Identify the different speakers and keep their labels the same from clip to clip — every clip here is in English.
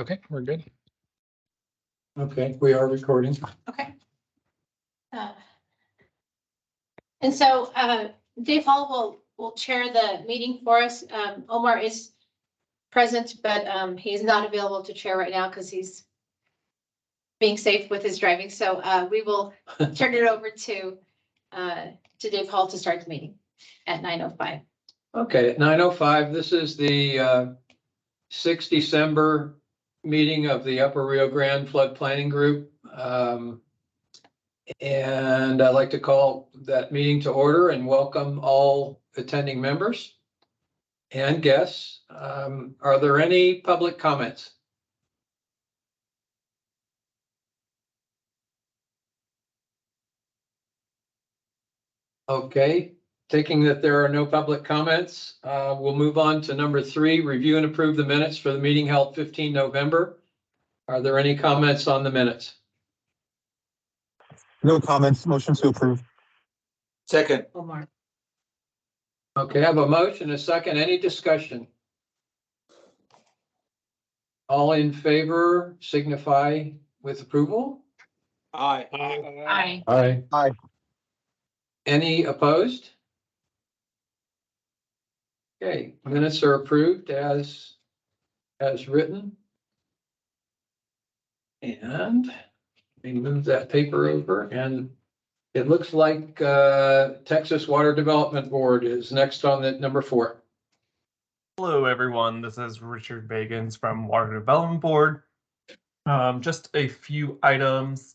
Speaker 1: Okay, we're good.
Speaker 2: Okay, we are recording.
Speaker 3: Okay. And so Dave Hall will chair the meeting for us. Omar is present, but he's not available to chair right now because he's being safe with his driving. So we will turn it over to Dave Hall to start the meeting at 9:05.
Speaker 2: Okay, at 9:05, this is the 6th December meeting of the Upper Rio Grande Flood Planning Group. And I'd like to call that meeting to order and welcome all attending members and guests. Are there any public comments? Okay, taking that there are no public comments, we'll move on to number 3, review and approve the minutes for the meeting held 15 November. Are there any comments on the minutes?
Speaker 4: No comments. Motion to approve.
Speaker 5: Second.
Speaker 3: Omar.
Speaker 2: Okay, I have a motion, a second. Any discussion? All in favor signify with approval.
Speaker 5: Aye.
Speaker 3: Aye.
Speaker 4: Aye. Aye.
Speaker 2: Any opposed? Okay, minutes are approved as written. And we move that paper over, and it looks like Texas Water Development Board is next on the number 4.
Speaker 6: Hello, everyone. This is Richard Bagans from Water Development Board. Just a few items.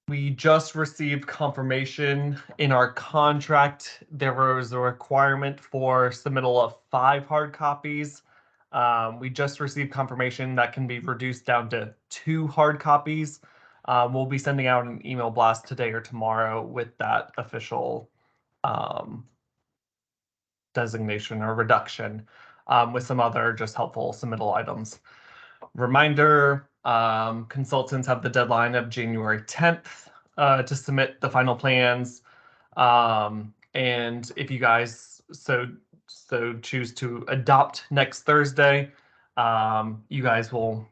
Speaker 6: We just received confirmation in our contract. There was a requirement for submittal of 5 hard copies. We just received confirmation that can be reduced down to 2 hard copies. We'll be sending out an email blast today or tomorrow with that official designation or reduction, with some other just helpful submittal items. Reminder, consultants have the deadline of January 10th to submit the final plans. And if you guys so choose to adopt next Thursday, you guys will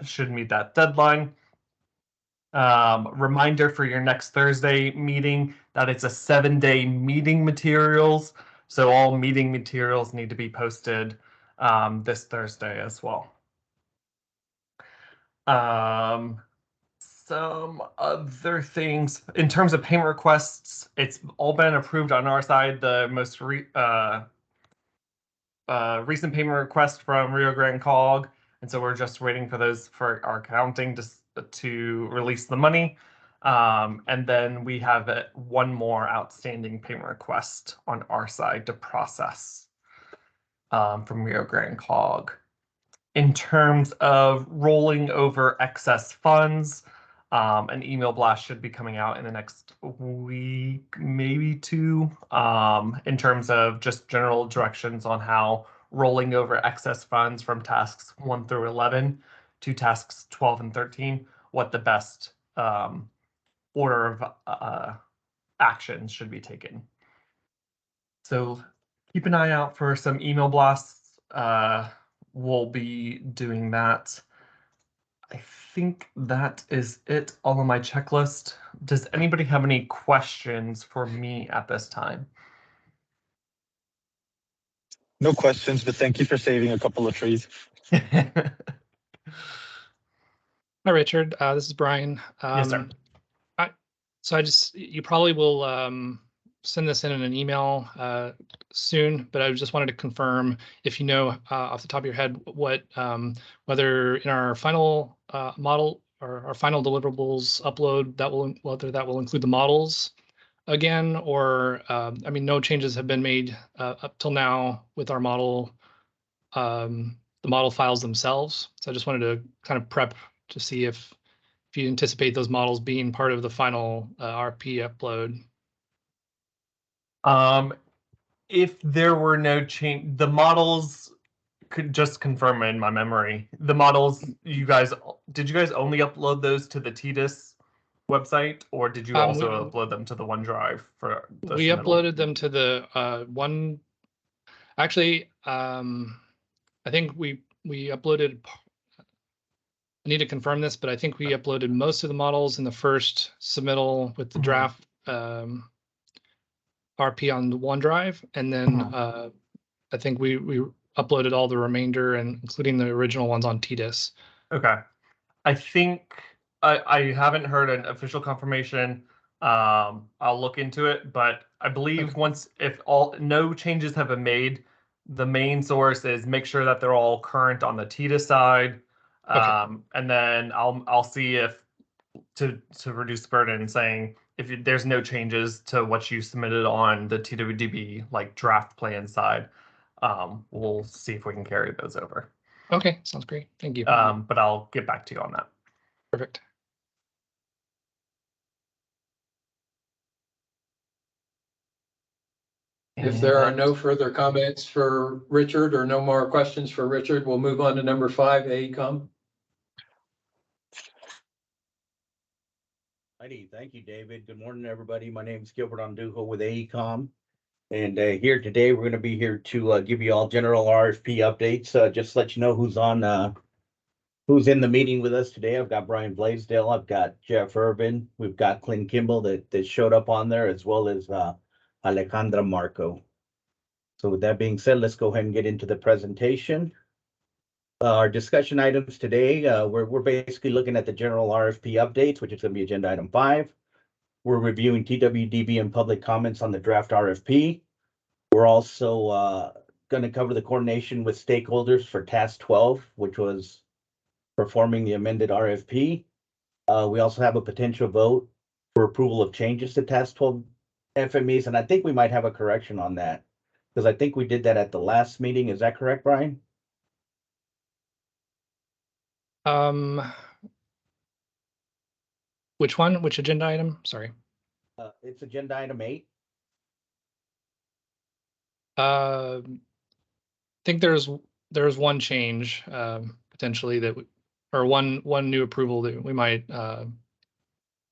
Speaker 6: should meet that deadline. Reminder for your next Thursday meeting that it's a 7-day meeting materials. So all meeting materials need to be posted this Thursday as well. Some other things in terms of payment requests, it's all been approved on our side. The most recent payment request from Rio Grande COG, and so we're just waiting for those for our accounting to release the money. And then we have one more outstanding payment request on our side to process from Rio Grande COG. In terms of rolling over excess funds, an email blast should be coming out in the next week, maybe 2, in terms of just general directions on how rolling over excess funds from tasks 1 through 11 to tasks 12 and 13, what the best order of actions should be taken. So keep an eye out for some email blasts. We'll be doing that. I think that is it, all on my checklist. Does anybody have any questions for me at this time?
Speaker 4: No questions, but thank you for saving a couple of trees.
Speaker 1: Hi, Richard. This is Brian.
Speaker 6: Yes, sir.
Speaker 1: You probably will send this in an email soon, but I just wanted to confirm if you know off the top of your head what whether in our final model or our final deliverables upload whether that will include the models again, or I mean, no changes have been made up till now with our model, the model files themselves. So I just wanted to kind of prep to see if you anticipate those models being part of the final RP upload.
Speaker 6: If there were no change, the models could just confirm in my memory. The models, did you guys only upload those to the TDIS website, or did you also upload them to the OneDrive for the
Speaker 1: we
Speaker 6: submittal?
Speaker 1: Uploaded them to the one. Actually, I think we uploaded. I need to confirm this, but I think we uploaded most of the models in the first submittal with the draft RP on the OneDrive, and then I think we uploaded all the remainder, and including the original ones on TDIS.
Speaker 6: Okay. I think I haven't heard an official confirmation. I'll look into it, but I believe if no changes have been made, the main source is make sure that they're all current on the TDIS side. And then I'll see if to reduce the burden, saying if there's no changes to what you submitted on the TWDB like draft plan side, we'll see if we can carry those over.
Speaker 1: Okay, sounds great. Thank you.
Speaker 6: But I'll get back to you on that.
Speaker 1: Perfect.
Speaker 2: If there are no further comments for Richard or no more questions for Richard, we'll move on to number 5, AECom.
Speaker 7: Alrighty, thank you, David. Good morning, everybody. My name is Gilbert Onduho with AECom. And here today, we're going to be here to give you all general RFP updates. Just to let you know who's in the meeting with us today. I've got Brian Blaisdell, I've got Jeff Urban, we've got Clint Kimball that showed up on there, as well as Alejandra Marco. So with that being said, let's go ahead and get into the presentation. Our discussion items today, we're basically looking at the general RFP updates, which is going to be agenda item 5. We're reviewing TWDB and public comments on the draft RFP. We're also going to cover the coordination with stakeholders for task 12, which was performing the amended RFP. We also have a potential vote for approval of changes to task 12 FMEs, and I think we might have a correction on that, because I think we did that at the last meeting. Is that correct, Brian?
Speaker 1: Which one? Which agenda item? Sorry.
Speaker 7: It's agenda item 8.
Speaker 1: I think there's one change potentially that or one new approval that we might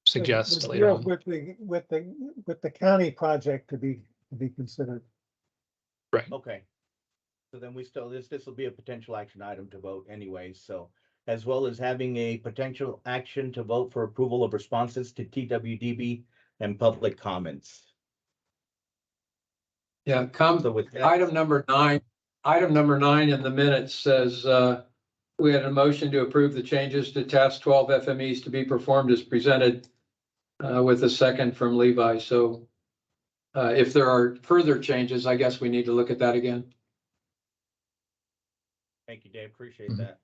Speaker 1: suggest later on.
Speaker 8: With the county project to be considered.
Speaker 1: Right.
Speaker 7: Okay. So then we still, this will be a potential action item to vote anyway. So as well as having a potential action to vote for approval of responses to TWDB and public comments.
Speaker 2: Yeah,
Speaker 7: So with that,
Speaker 2: item number 9 in the minutes says we had a motion to approve the changes to task 12 FMEs to be performed as presented with a second from Levi. So if there are further changes, I guess we need to look at that again.
Speaker 7: thank you, Dave. Appreciate that.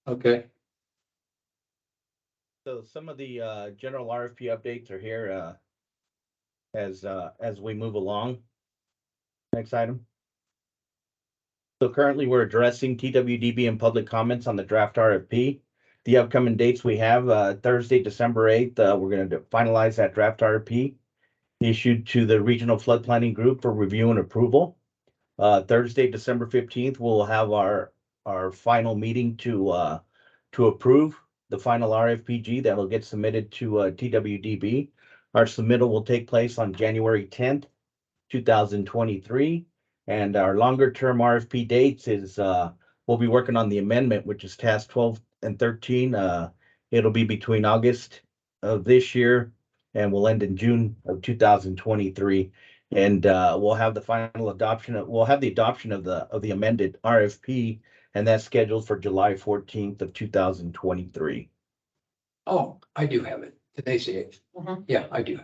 Speaker 2: Okay.
Speaker 7: So some of the general RFP updates are here as we move along. Next item. So currently we're addressing TWDB and public comments on the draft RFP. The upcoming dates we have Thursday, December 8th, we're going to finalize that draft RFP issued to the Regional Flood Planning Group for review and approval. Thursday, December 15th, we'll have our final meeting to approve the final RFPG that will get submitted to TWDB. Our submittal will take place on January 10th, 2023. And our longer term RFP dates is we'll be working on the amendment, which is task 12 and 13. It'll be between August of this year and we'll end in June of 2023. And we'll have the final adoption we'll have the adoption of the amended RFP, and that's scheduled for July 14th of 2023.
Speaker 2: Oh, I do have it. Today's the 8th. Yeah, I do.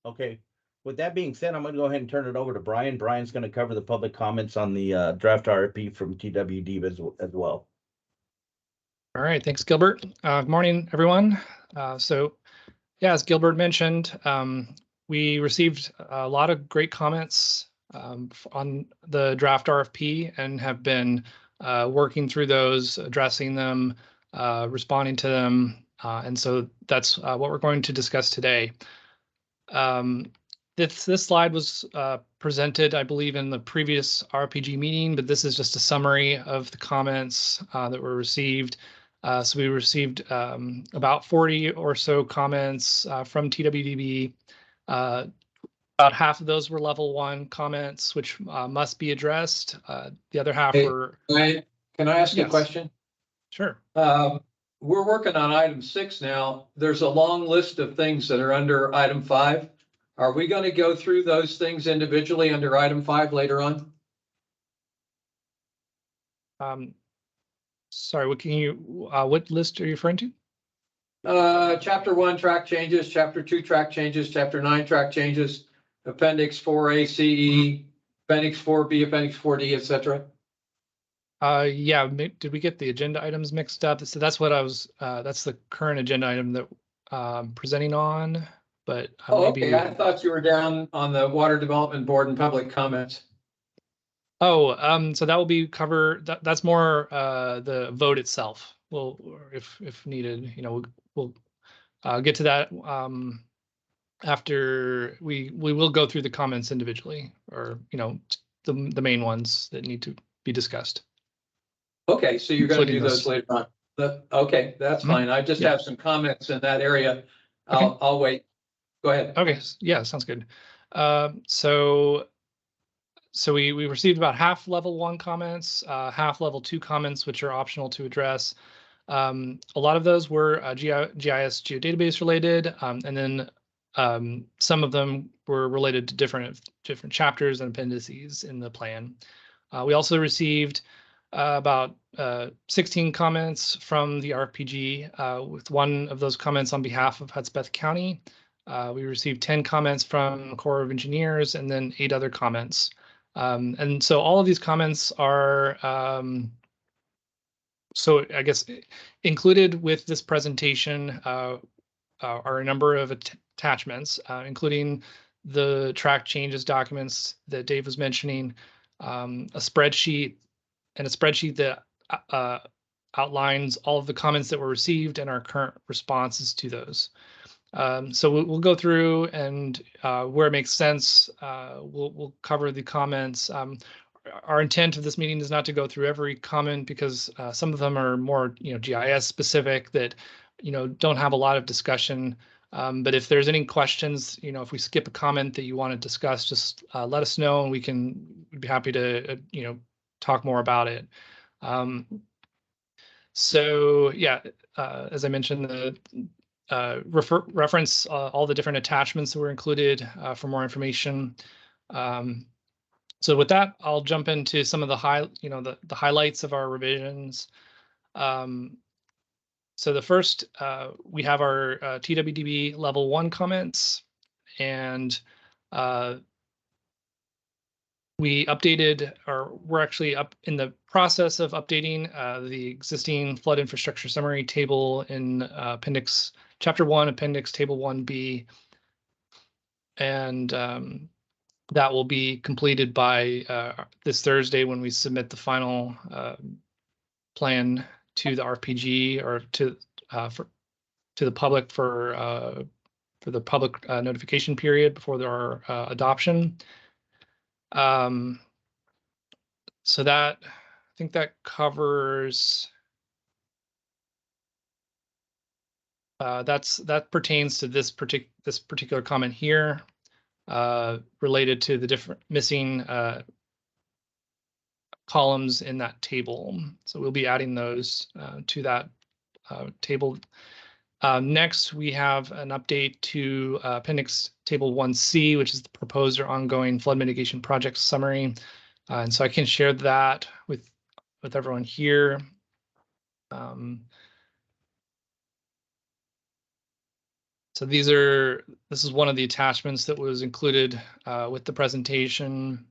Speaker 7: Okay. With that being said, I'm going to go ahead and turn it over to Brian. Brian's going to cover the public comments on the draft RFP from TWD as well.
Speaker 1: All right. Thanks, Gilbert. Good morning, everyone. So yeah, as Gilbert mentioned, we received a lot of great comments on the draft RFP and have been working through those, addressing them, responding to them. And so that's what we're going to discuss today. This slide was presented, I believe, in the previous RPG meeting, but this is just a summary of the comments that were received. So we received about 40 or so comments from TWDB. About half of those were level 1 comments, which must be addressed. The other half
Speaker 2: Hey,
Speaker 1: were.
Speaker 2: Can I ask you a
Speaker 1: Yes.
Speaker 2: question?
Speaker 1: Sure.
Speaker 2: We're working on item 6 now. There's a long list of things that are under item 5. Are we going to go through those things individually under item 5 later on?
Speaker 1: Sorry, what can you, what list are you referring to?
Speaker 2: Chapter 1 track changes, chapter 2 track changes, chapter 9 track changes, appendix 4A, CE, appendix 4B, appendix 4D, etc.
Speaker 1: Yeah, did we get the agenda items mixed up? So that's what I was, that's the current agenda item that I'm presenting on, but maybe.
Speaker 2: Okay, I thought you were down on the Water Development Board and public comments.
Speaker 1: Oh, so that will be that's more the vote itself. Well, if needed, we'll get to that after we will go through the comments individually, or the main ones that need to be discussed.
Speaker 2: Okay, so you're going to do
Speaker 1: Including
Speaker 2: those
Speaker 1: those.
Speaker 2: later on. Okay, that's
Speaker 1: Mhm.
Speaker 2: fine. I just
Speaker 1: Yeah.
Speaker 2: have some comments in that area.
Speaker 1: Okay.
Speaker 2: I'll wait. Go ahead.
Speaker 1: Okay, yeah, sounds good. So we received about half level 1 comments, half level 2 comments, which are optional to address. A lot of those were GIS geodatabase related, and then some of them were related to different chapters and appendices in the plan. We also received about 16 comments from the RPG, with one of those comments on behalf of Hudspeth County. We received 10 comments from Corps of Engineers, and then 8 other comments. And so all of these comments are, so I guess included with this presentation are a number of attachments, including the track changes documents that Dave was mentioning, a spreadsheet, and a spreadsheet that outlines all of the comments that were received and our current responses to those. So we'll go through, and where it makes sense, we'll cover the comments. Our intent of this meeting is not to go through every comment, because some of them are more GIS specific that don't have a lot of discussion. But if there's any questions, if we skip a comment that you want to discuss, just let us know, and we'd be happy to talk more about it. So yeah, as I mentioned, the reference all the different attachments that were included for more information. So with that, I'll jump into some of the highlights of our revisions. So the first, we have our TWDB level 1 comments, and we updated, or we're actually up in the process of updating the existing flood infrastructure summary table in Chapter 1, Appendix Table 1B. And that will be completed by this Thursday, when we submit the final plan to the RPG, or to the public for the public notification period before our adoption. So that, I think that covers. That pertains to this particular comment here, related to the different missing columns in that table. So we'll be adding those to that table. Next, we have an update to Appendix Table 1C, which is the proposed or ongoing flood mitigation project summary. And so I can share that with everyone here. So this is one of the attachments that was included with the presentation.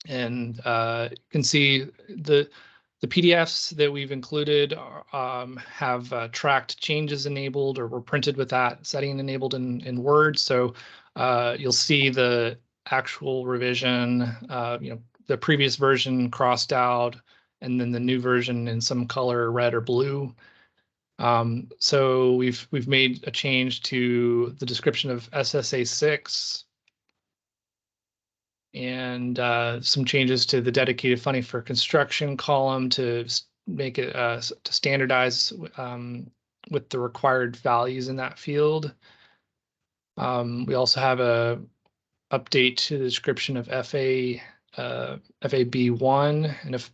Speaker 1: And you can see the PDFs that we've included have tracked changes enabled, or were printed with that setting enabled in Word. So you'll see the actual revision, the previous version crossed out, and then the new version in some color, red or blue. So we've made a change to the description of SSA 6, and some changes to the dedicated funding for construction column to make it to standardize with the required values in that field. We also have update to the description of FAB1. And if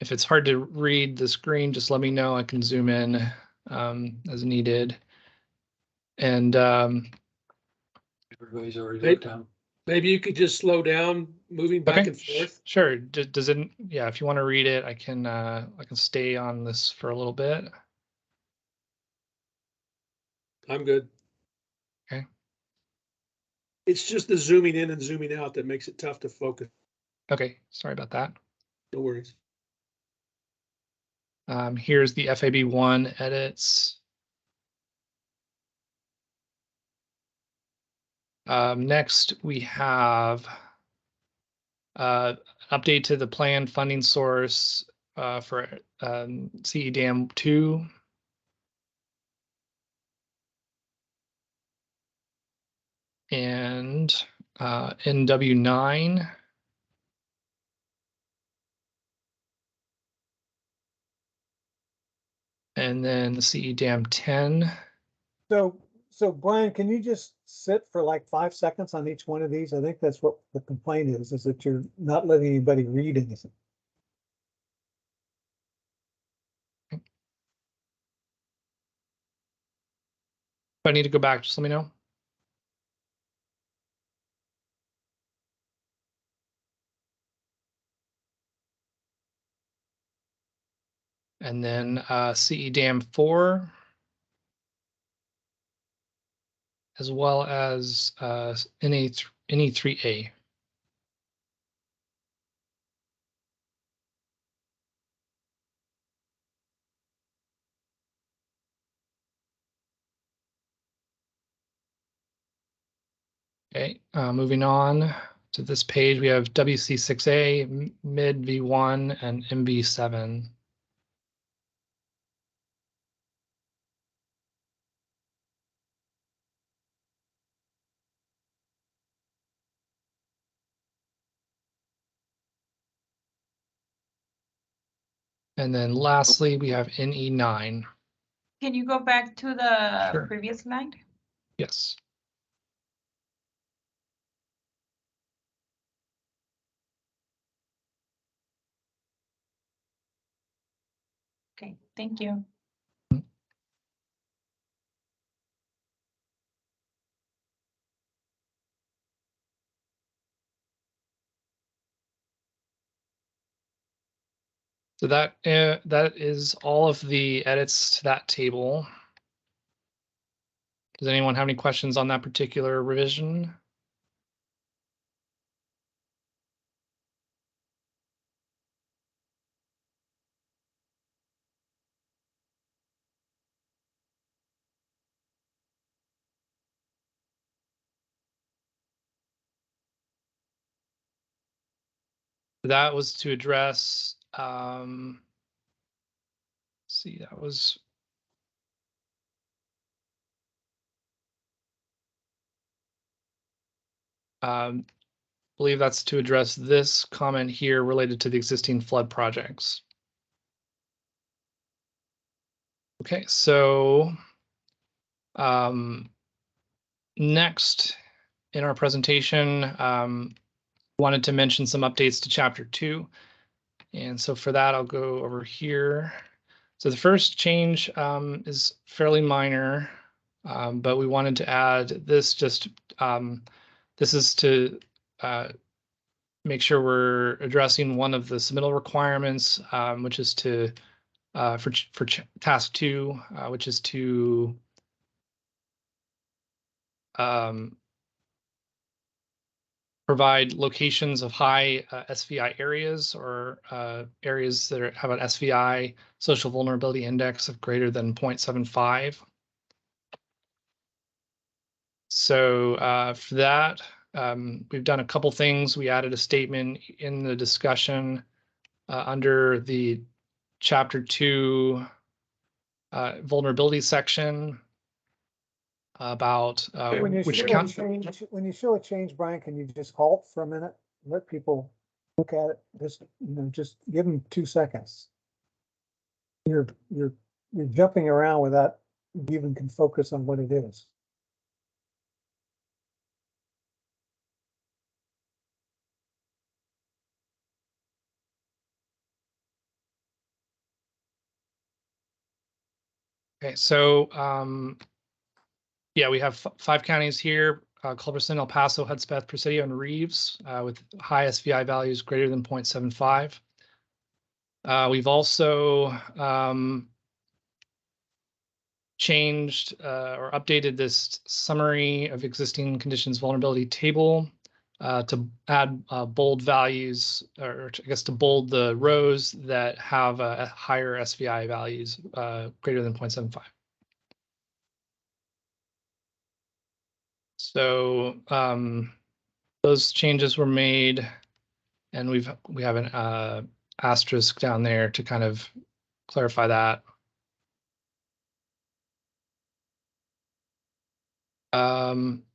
Speaker 1: it's hard to read the screen, just let me know. I can zoom in as needed. And
Speaker 2: Everybody's already looked down.
Speaker 9: Maybe you could just slow down moving back
Speaker 1: okay,
Speaker 9: and forth.
Speaker 1: sure. Does it? Yeah, if you want to read it, I can stay on this for a little bit.
Speaker 9: I'm good.
Speaker 1: Okay.
Speaker 9: It's just the zooming in and zooming out that makes it tough to focus.
Speaker 1: Okay, sorry about that.
Speaker 9: No worries.
Speaker 1: Here's the FAB1 edits. Next, we have update to the planned funding source for CE Dam 2. And NW9. And then the CE Dam 10.
Speaker 8: So Brian, can you just sit for like 5 seconds on each one of these? I think that's what the complaint is that you're not letting anybody read anything.
Speaker 1: If I need to go back, just let me know. And then CE Dam 4, as well as NE3A. Okay, moving on to this page, we have WC6A, mid V1, and MV7. And then lastly, we have NE9.
Speaker 10: Can you go back to the
Speaker 1: Sure.
Speaker 10: previous slide?
Speaker 1: Yes.
Speaker 10: Okay, thank you.
Speaker 1: So that is all of the edits to that table. Does anyone have any questions on that particular revision? That was to address, see, that was believe that's to address this comment here related to the existing flood projects. Okay, so next in our presentation, wanted to mention some updates to chapter 2. And so for that, I'll go over here. So the first change is fairly minor, but we wanted to add this this is to make sure we're addressing one of the submittal requirements, which is to for task 2, which is to provide locations of high SVI areas or areas that have an SVI social vulnerability index of greater than 0.75. So for that, we've done a couple things. We added a statement in the discussion under the chapter 2 vulnerability section about
Speaker 8: When you
Speaker 1: which
Speaker 8: show a
Speaker 1: account.
Speaker 8: change, when you show a change, Brian, can you just halt for a minute? Let people look at it. Just give them 2 seconds. You're jumping around without you even can focus on what it is.
Speaker 1: Okay, so yeah, we have 5 counties here: Culberson, El Paso, Hudspeth, Presidio, and Reeves, with high SVI values greater than 0.75. We've also changed or updated this summary of existing conditions vulnerability table to add bold values, or I guess to bold the rows that have higher SVI values greater than 0.75. So those changes were made, and we have an asterisk down there to kind of clarify that.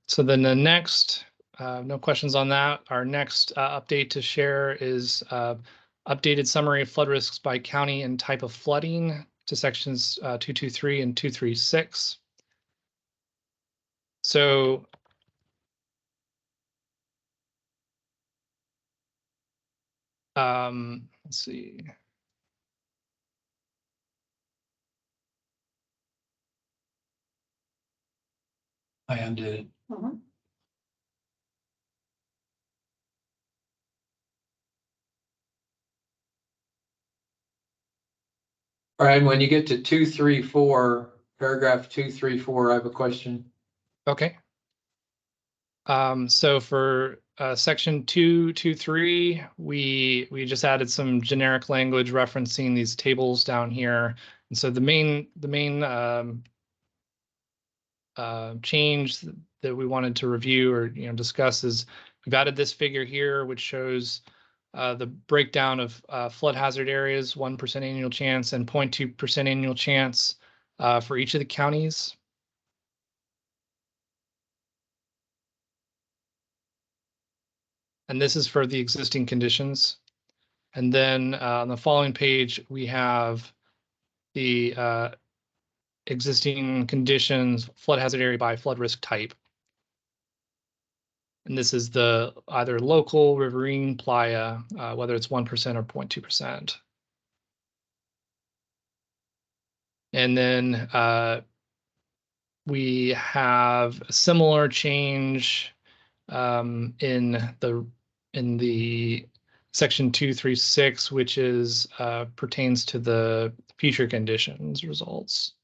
Speaker 1: So then the next, no questions on that. Our next update to share is updated summary of flood risks by county and type of flooding to sections 223 and 236. So let's see.
Speaker 2: I undid it.
Speaker 3: Mhm.
Speaker 2: All right, when you get to 234, paragraph 234, I have a question.
Speaker 1: Okay. So for section 223, we just added some generic language referencing these tables down here. And so the main change that we wanted to review or discuss is we've added this figure here, which shows the breakdown of flood hazard areas, 1% annual chance and 0.2% annual chance for each of the counties. And this is for the existing conditions. And then on the following page, we have the existing conditions, flood hazard area by flood risk type. And this is the either local, riverine, playa, whether it's 1% or 0.2%. And then we have a similar change in the section 236, which is pertains to the future conditions results.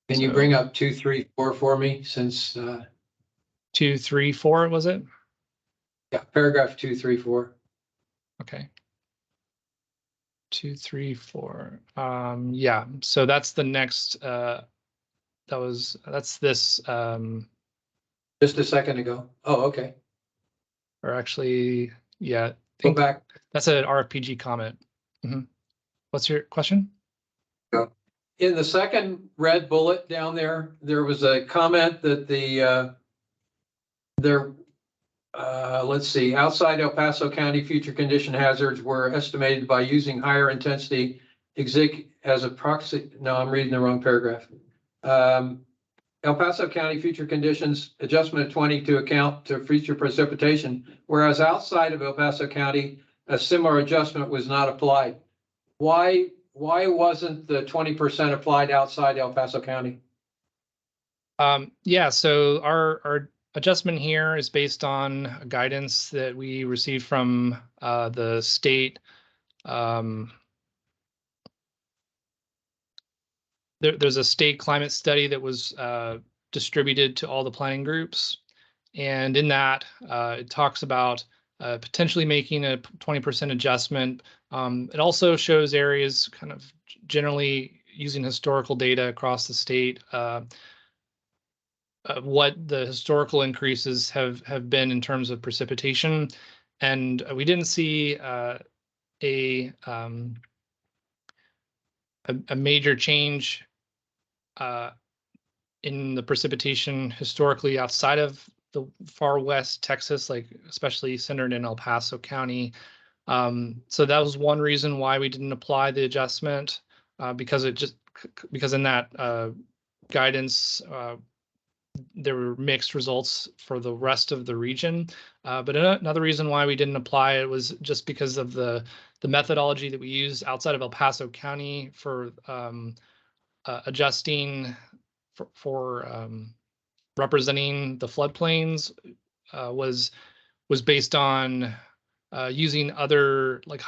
Speaker 2: Can you bring up 234 for me since
Speaker 1: 234 was it?
Speaker 2: yeah, paragraph 234.
Speaker 1: Okay. 234. Yeah, so that's the next that's this
Speaker 2: Just a second ago. Oh, okay.
Speaker 1: or actually, yeah, I
Speaker 2: Go
Speaker 1: think
Speaker 2: back.
Speaker 1: that's an RFPG comment. What's your question?
Speaker 2: In the second red bullet down there, there was a comment that let's see, outside El Paso County, future condition hazards were estimated by using higher intensity as a proxy. No, I'm reading the wrong paragraph. El Paso County future conditions adjustment of 20 to account to future precipitation, whereas outside of El Paso County, a similar adjustment was not applied. Why wasn't the 20% applied outside El Paso County?
Speaker 1: Yeah, so our adjustment here is based on guidance that we received from the state. There's a state climate study that was distributed to all the planning groups. And in that, it talks about potentially making a 20% adjustment. It also shows areas kind of generally using historical data across the state, what the historical increases have been in terms of precipitation. And we didn't see a major change in the precipitation historically outside of the far west Texas, like especially centered in El Paso County. So that was one reason why we didn't apply the adjustment, because in that guidance, there were mixed results for the rest of the region. But another reason why we didn't apply it was just because of the methodology that we use outside of El Paso County for adjusting for representing the floodplains was based on using other like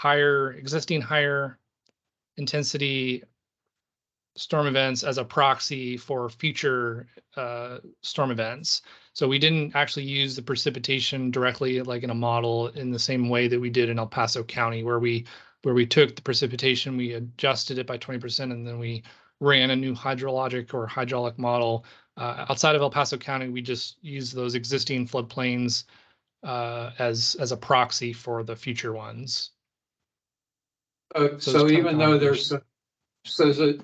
Speaker 1: existing higher intensity storm events as a proxy for future storm events. So we didn't actually use the precipitation directly like in a model in the same way that we did in El Paso County, where we took the precipitation, we adjusted it by 20%, and then we ran a new hydrologic or hydraulic model. Outside of El Paso County, we just used those existing floodplains as a proxy for the future ones.
Speaker 2: So even though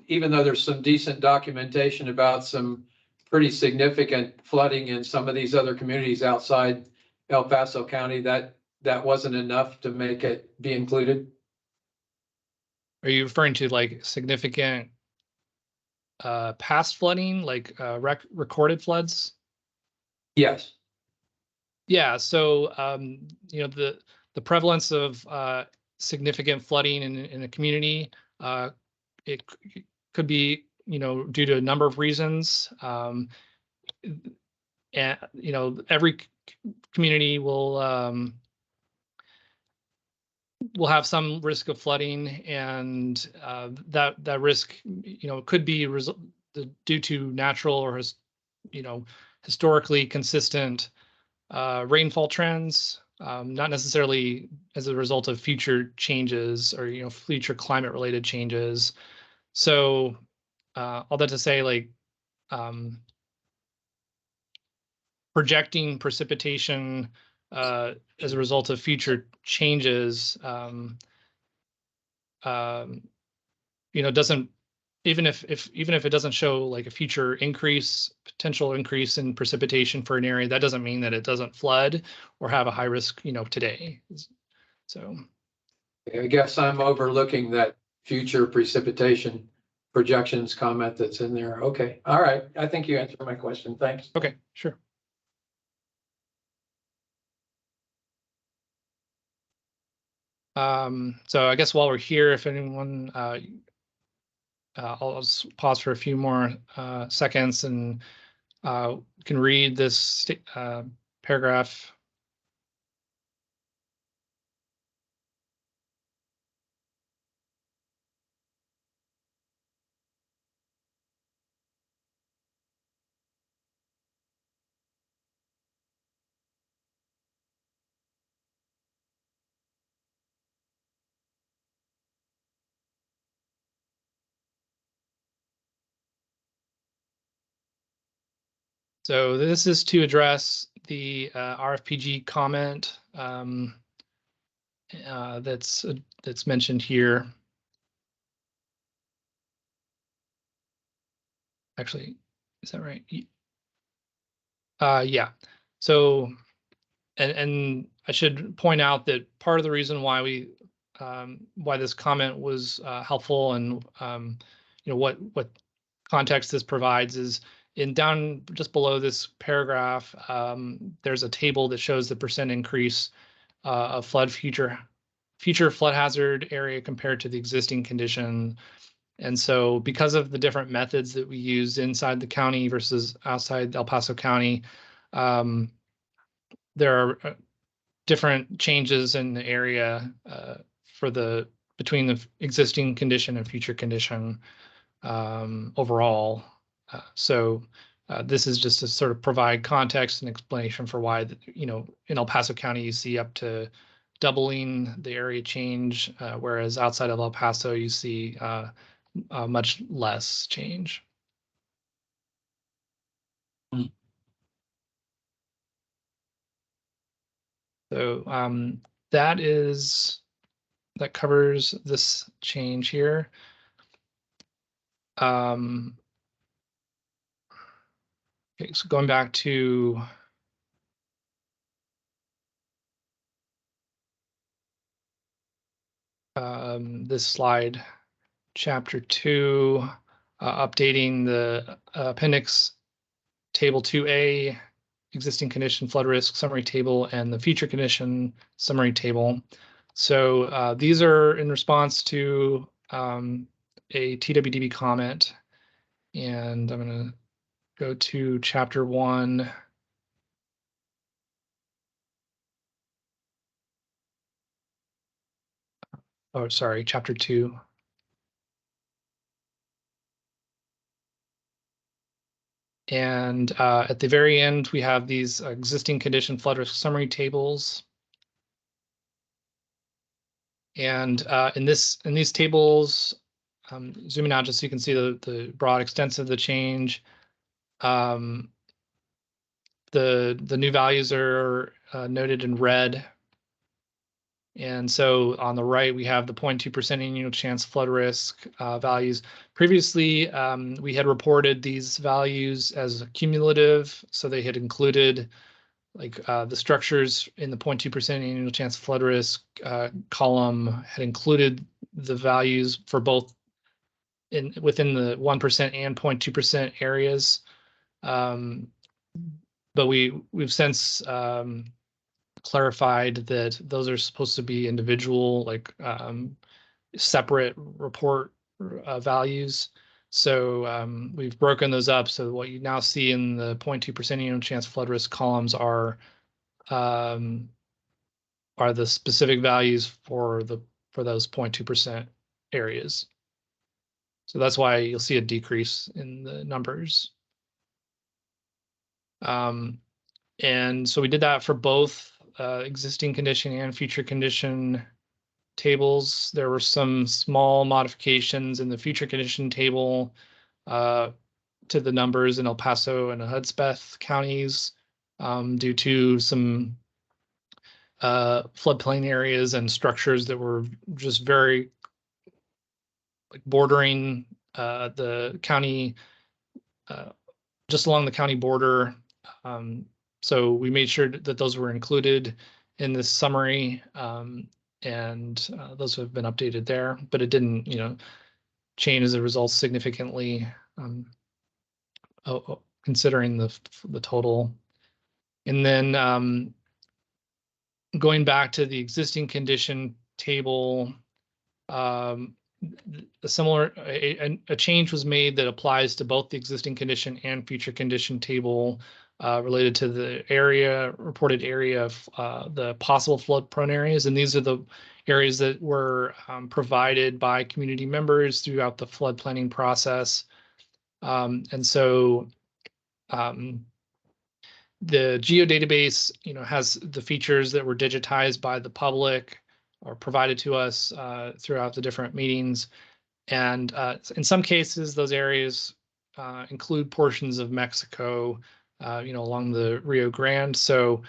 Speaker 2: even though there's some decent documentation about some pretty significant flooding in some of these other communities outside El Paso County, that wasn't enough to make it be included?
Speaker 1: Are you referring to like significant past flooding, like recorded floods?
Speaker 2: Yes.
Speaker 1: Yeah, so the prevalence of significant flooding in a community, it could be due to a number of reasons, and every community will have some risk of flooding, and that risk could be due to natural or historically consistent rainfall trends, not necessarily as a result of future changes or future climate related changes. So all that to say, like projecting precipitation as a result of future changes doesn't, even if it doesn't show like a future potential increase in precipitation for an area, that doesn't mean that it doesn't flood or have a high risk, today. So
Speaker 2: I guess I'm overlooking that future precipitation projections comment that's in there. Okay, all right. I think you answered my question. Thanks.
Speaker 1: okay, sure. So I guess while we're here, if anyone, I'll just pause for a few more seconds and can read this paragraph. So this is to address the RFPG comment that's mentioned here. Actually, is that right? Yeah. So, and I should point out that part of the reason why why this comment was helpful, and what context this provides is down just below this paragraph, there's a table that shows the percent increase of future flood hazard area compared to the existing condition. And so because of the different methods that we use inside the county versus outside El Paso County, there are different changes in the area between the existing condition and future condition overall. So this is just to sort of provide context and explanation for why, in El Paso County, you see up to doubling the area change, whereas outside of El Paso, you see much less change. So that covers this change here. Okay, so going back to this slide, chapter 2, updating the appendix table 2A, existing condition flood risk summary table, and the future condition summary table. So these are in response to a TWDB comment. And I'm going to go to chapter 1. Oh, sorry, chapter 2. And at the very end, we have these existing condition flood risk summary tables. And in these tables, zooming out just so you can see the broad extent of the change. The new values are noted in red. And so on the right, we have the 0.2% annual chance flood risk values. Previously, we had reported these values as cumulative, so they had included like the structures in the 0.2% annual chance flood risk column had included the values for both within the 1% and 0.2% areas. But we've since clarified that those are supposed to be individual, like separate report values. So we've broken those up. So what you now see in the 0.2% annual chance flood risk columns are the specific values for those 0.2% areas. So that's why you'll see a decrease in the numbers. And so we did that for both existing condition and future condition tables. There were some small modifications in the future condition table to the numbers in El Paso and Hudspeth counties due to some floodplain areas and structures that were just very like bordering the county, just along the county border. So we made sure that those were included in this summary, and those have been updated there, but it didn't, change the results significantly, considering the total. And then going back to the existing condition table, a change was made that applies to both the existing condition and future condition table related to the reported area of the possible flood prone areas. And these are the areas that were provided by community members throughout the flood planning process. And so the geodatabase, has the features that were digitized by the public or provided to us throughout the different meetings. And in some cases, those areas include portions of Mexico, along the Rio Grande. So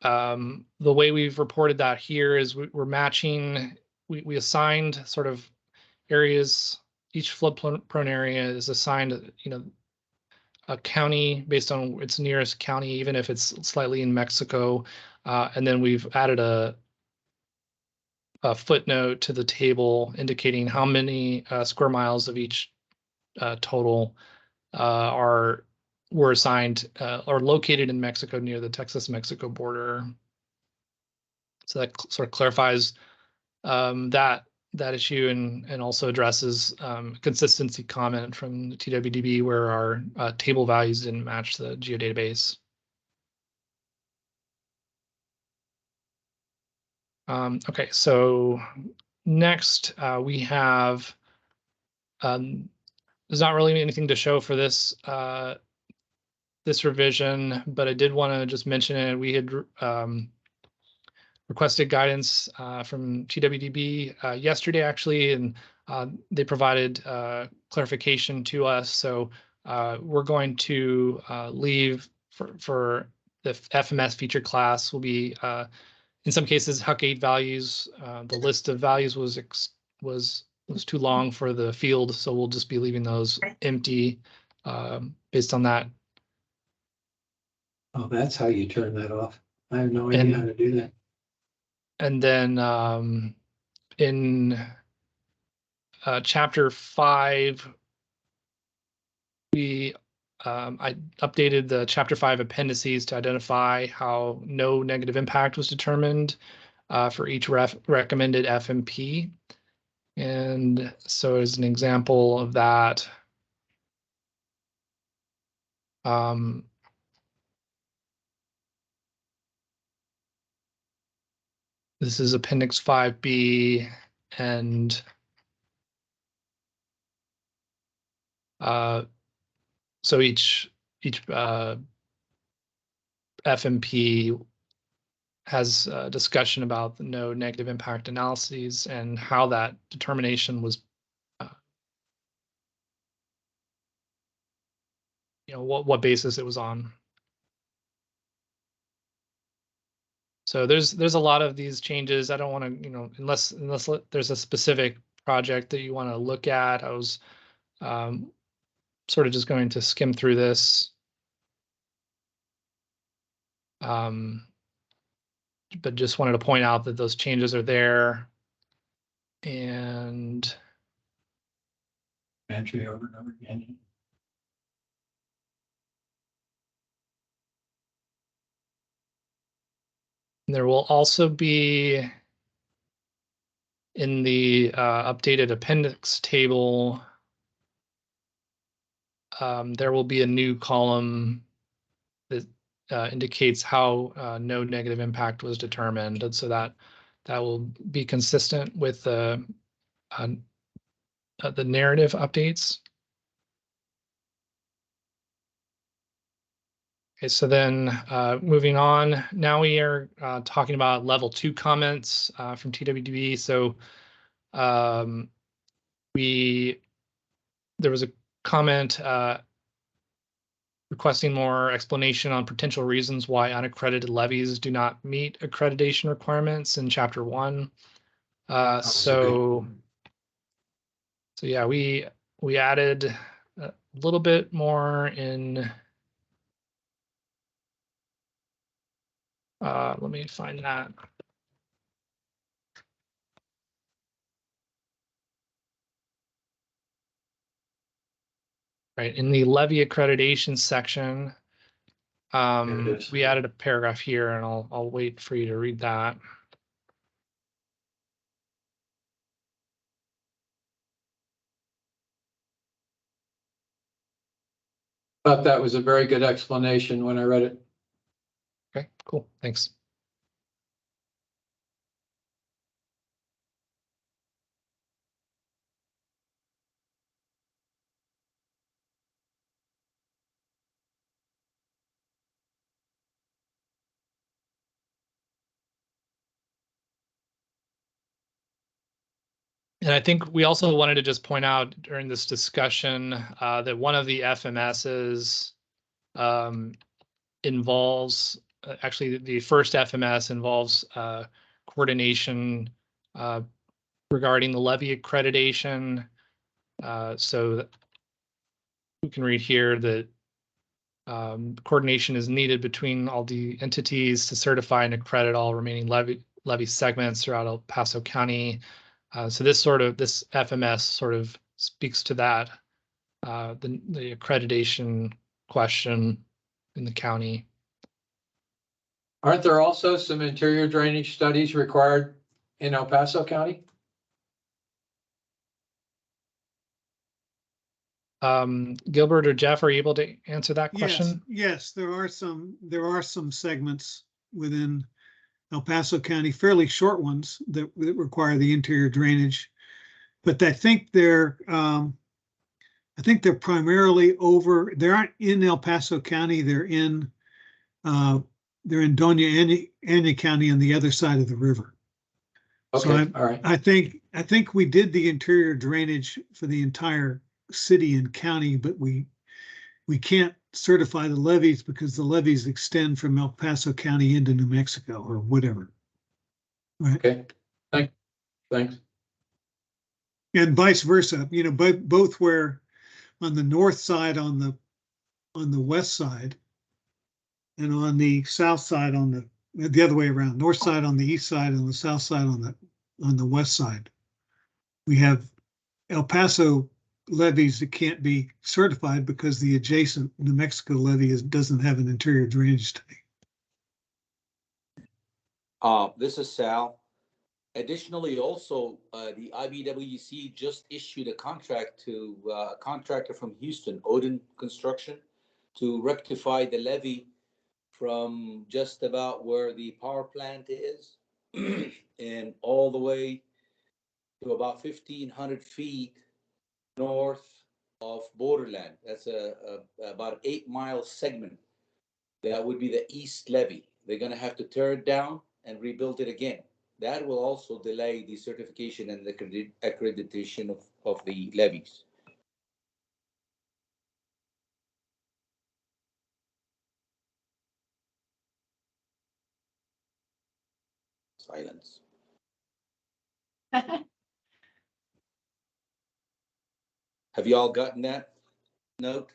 Speaker 1: the way we've reported that here is we're matching, we assigned sort of areas, each flood prone area is assigned, a county based on its nearest county, even if it's slightly in Mexico. And then we've added a footnote to the table indicating how many square miles of each total were assigned or located in Mexico near the Texas-Mexico border. So that sort of clarifies that issue and also addresses consistency comment from the TWDB where our table values didn't match the geodatabase. Okay, so next we have, there's not really anything to show for this this revision, but I did want to just mention it. We had requested guidance from TWDB yesterday, actually, and they provided clarification to us. So we're going to leave for the FMS feature class will be, in some cases, HUC 8 values. The list of values was too long for the field, so we'll just be leaving those empty based on that.
Speaker 2: Oh, that's how you turn that off. I have no idea how to do that.
Speaker 1: And then in chapter 5, we I updated the Chapter 5 appendices to identify how no negative impact was determined for each recommended FMP. And so as an example of that, this is Appendix 5B, and so each FMP has a discussion about the no negative impact analyses and how that determination was, what basis it was on. So there's a lot of these changes. I don't want to, unless there's a specific project that you want to look at. I was sort of just going to skim through this. But just wanted to point out that those changes are there. And
Speaker 2: Entry over and over again.
Speaker 1: there will also be in the updated appendix table, there will be a new column that indicates how no negative impact was determined. And so that will be consistent with the narrative updates. Okay, so then moving on, now we are talking about level 2 comments from TWDB. So there was a comment requesting more explanation on potential reasons why unaccredited levies do not meet accreditation requirements in Chapter 1. So yeah, we added a little bit more in. Let me find that. Right, in the levy accreditation section, we added a paragraph here, and I'll wait for you to read that.
Speaker 2: Thought that was a very good explanation when I read it.
Speaker 1: Okay, cool, thanks. And I think we also wanted to just point out during this discussion that one of the FMSs involves, actually the first FMS involves coordination regarding the levy accreditation. So we can read here that coordination is needed between all the entities to certify and accredit all remaining levy segments throughout El Paso County. So this FMS sort of speaks to that, the accreditation question in the county.
Speaker 2: Aren't there also some interior drainage studies required in El Paso County?
Speaker 1: Gilbert or Jeff, are you able to answer that question?
Speaker 8: Yes, there are some segments within El Paso County, fairly short ones that require the interior drainage, but I think they're primarily over. They aren't in El Paso County. They're in Doña Ana County on the other side of the river.
Speaker 2: Okay,
Speaker 8: So
Speaker 2: all right.
Speaker 8: I think we did the interior drainage for the entire city and county, but we can't certify the levees because the levees extend from El Paso County into New Mexico or whatever. Right.
Speaker 2: Okay, thanks.
Speaker 8: And vice versa, both where on the north side on the west side and on the south side on the other way around, north side on the east side and the south side on the west side. We have El Paso levees that can't be certified because the adjacent New Mexico levee doesn't have an interior drainage tank.
Speaker 5: This is Sal. Additionally, also, the IBWC just issued a contract to a contractor from Houston, Odin Construction, to rectify the levee from just about where the power plant is and all the way to about 1,500 feet north of borderland. That's about 8-mile segment. That would be the east levee. They're going to have to tear it down and rebuild it again. That will also delay the certification and the accreditation of the levees. Silence. Have you all gotten that note?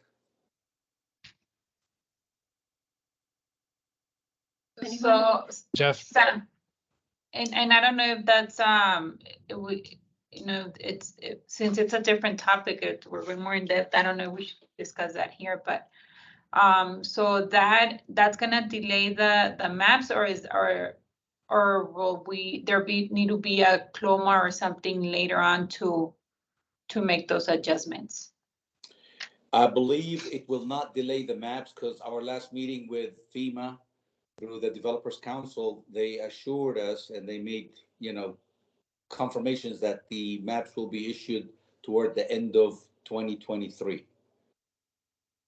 Speaker 10: So,
Speaker 1: Jeff,
Speaker 10: Sam, and I don't know if that's, since it's a different topic, we're more in depth, I don't know if we should discuss that here, but, so that's gonna delay the maps, or will need to be a CLOMA or something later on to make those adjustments?
Speaker 5: I believe it will not delay the maps because our last meeting with FEMA through the Developers Council, they assured us and they made, confirmations that the maps will be issued toward the end of 2023.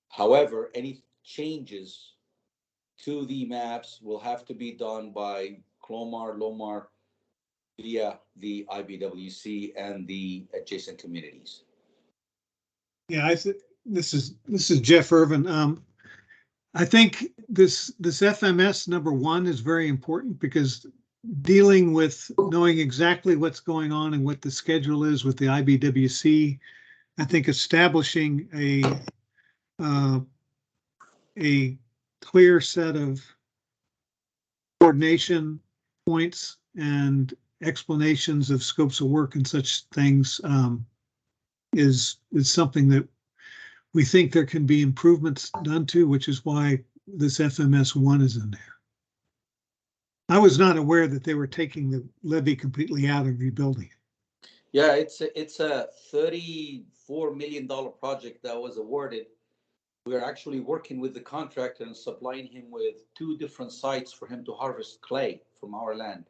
Speaker 5: However, any changes to the maps will have to be done by CLOMAR, LOMAR via the IBWC and the adjacent communities.
Speaker 8: Yeah, this is Jeff Irvin. I think this FMS #1 is very important because dealing with knowing exactly what's going on and what the schedule is with the IBWC, I think establishing a clear set of coordination points and explanations of scopes of work and such things is something that we think there can be improvements done to, which is why this FMS 1 is in there. I was not aware that they were taking the levee completely out and rebuilding it.
Speaker 5: Yeah, it's a $34 million project that was awarded. We're actually working with the contractor and supplying him with 2 different sites for him to harvest clay from our land.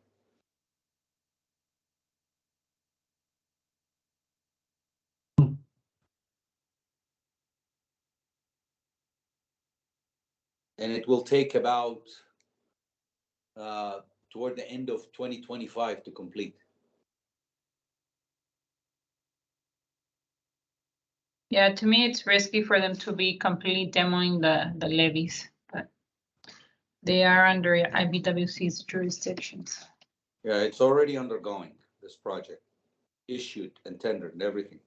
Speaker 5: And it will take about toward the end of 2025 to complete.
Speaker 10: Yeah, to me, it's risky for them to be completely demoing the levies, but they are under IBWC's jurisdictions.
Speaker 5: Yeah, it's already undergoing this project, issued and tendered and everything.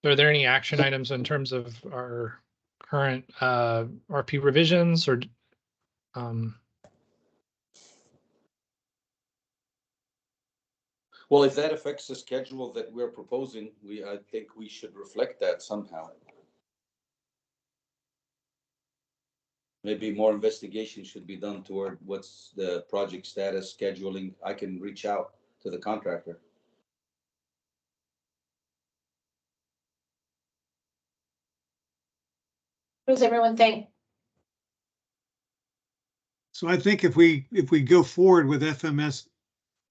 Speaker 1: are there any action items in terms of our current RP revisions or
Speaker 5: Well, if that affects the schedule that we're proposing, I think we should reflect that somehow. Maybe more investigation should be done toward what's the project status, scheduling. I can reach out to the contractor.
Speaker 3: What does everyone think?
Speaker 8: So I think if we go forward with FMS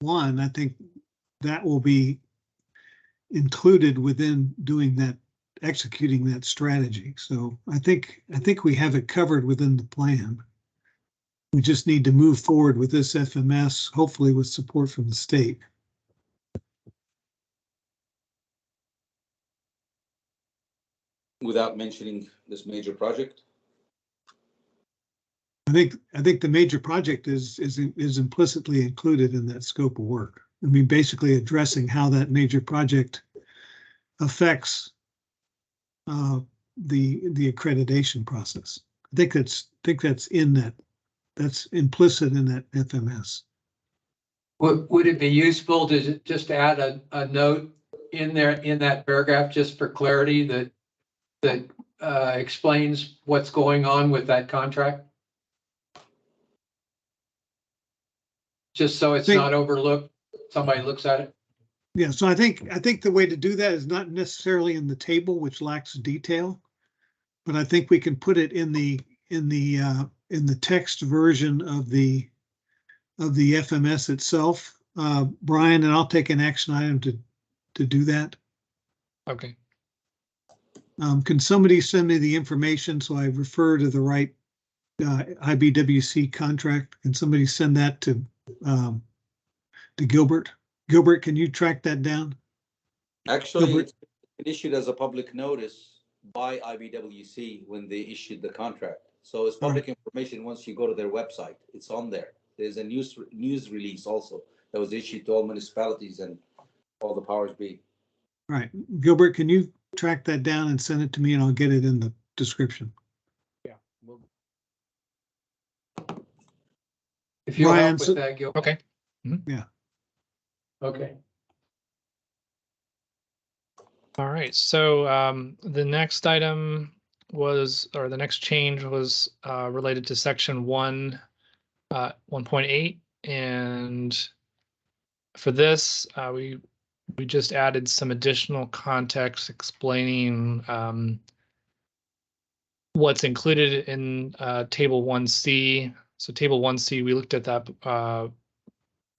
Speaker 8: 1, I think that will be included within doing that, executing that strategy. So I think we have it covered within the plan. We just need to move forward with this FMS, hopefully with support from the state.
Speaker 5: Without mentioning this major project?
Speaker 8: I think the major project is implicitly included in that scope of work. I mean, basically addressing how that major project affects the accreditation process. I think that's in that. That's implicit in that FMS.
Speaker 2: Would it be useful to just add a note in there, in that paragraph, just for clarity, that explains what's going on with that contract? Just so it's not overlooked, somebody looks at it.
Speaker 8: Yeah, so I think the way to do that is not necessarily in the table, which lacks detail, but I think we can put it in the text version of the FMS itself, Brian, and I'll take an action item to do that.
Speaker 1: Okay.
Speaker 8: Can somebody send me the information so I refer to the right IBWC contract? Can somebody send that to Gilbert? Gilbert, can you track that down?
Speaker 5: Actually,
Speaker 8: Gilbert?
Speaker 5: it's issued as a public notice by IBWC when they issued the contract. So it's public information once you go to their website. It's on there. There's a news release also that was issued to all municipalities and all the powers be.
Speaker 8: All right, Gilbert, can you track that down and send it to me, and I'll get it in the description.
Speaker 9: Yeah.
Speaker 2: If you'll
Speaker 8: Brian,
Speaker 2: help with that, Gil.
Speaker 1: Okay.
Speaker 8: Yeah.
Speaker 2: Okay.
Speaker 1: All right. So the next item was, or the next change was related to section 1.8, and for this we just added some additional context explaining what's included in table 1C. So table 1C, we looked at that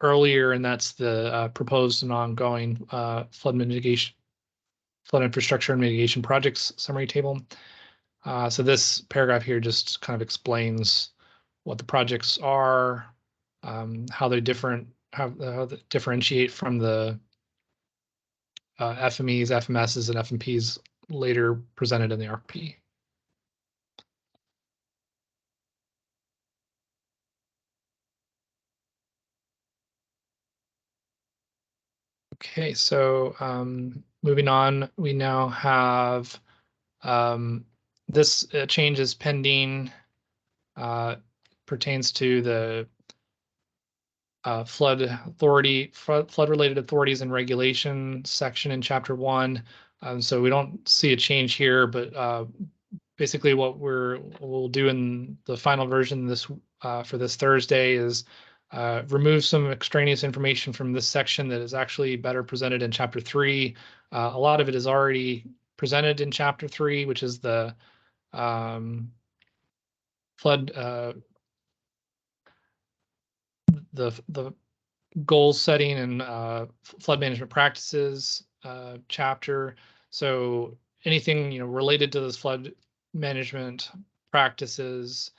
Speaker 1: earlier, and that's the proposed and ongoing flood infrastructure and mitigation projects summary table. So this paragraph here just kind of explains what the projects are, how they differentiate from the FMEs, FMSs, and FMPs later presented in the RP. Okay, so moving on, we now have this change is pending, pertains to the flood related authorities and regulation section in chapter 1. So we don't see a change here, but basically what we'll do in the final version this for this Thursday is remove some extraneous information from this section that is actually better presented in chapter 3. A lot of it is already presented in chapter 3, which is the flood the goal setting and flood management practices chapter. So anything related to those flood management practices,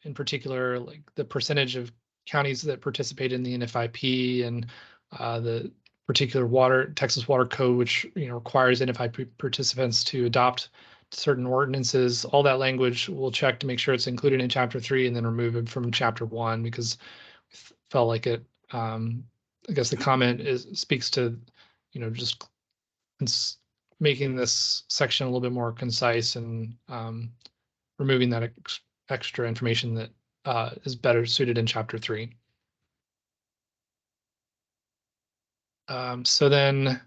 Speaker 1: in particular, like the percentage of counties that participate in the NFIP and the particular Texas Water Code, which requires NFIP participants to adopt certain ordinances. All that language we'll check to make sure it's included in chapter 3 and then remove it from chapter 1 because we felt like it. I guess the comment speaks to, just making this section a little bit more concise and removing that extra information that is better suited in chapter 3. So then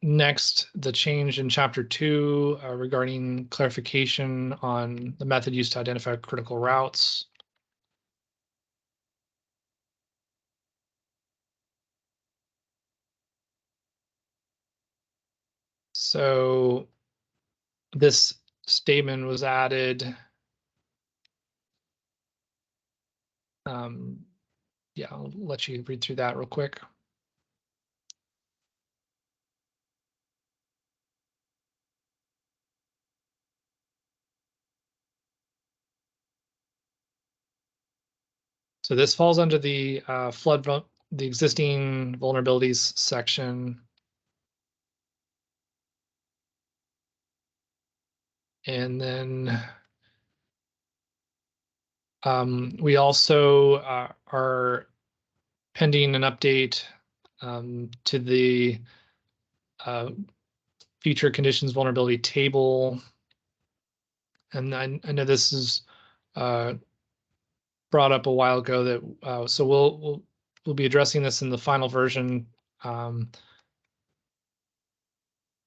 Speaker 1: next, the change in chapter 2 regarding clarification on the method used to identify critical routes. So this statement was added. Yeah, I'll let you read through that real quick. So this falls under the the existing vulnerabilities section. And then we also are pending an update to the future conditions vulnerability table. And I know this is brought up a while ago that so we'll be addressing this in the final version.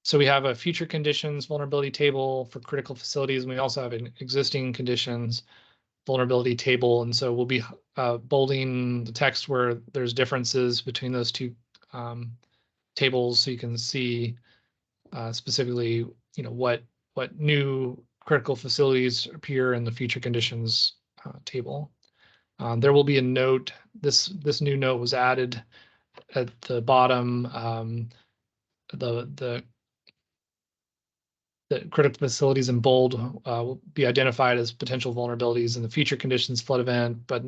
Speaker 1: So we have a future conditions vulnerability table for critical facilities, and we also have an existing conditions vulnerability table. And so we'll be bolding the text where there's differences between those two tables, so you can see specifically, what new critical facilities appear in the future conditions table. There will be a note. This new note was added at the bottom. The critical facilities in bold will be identified as potential vulnerabilities in the future conditions flood event, but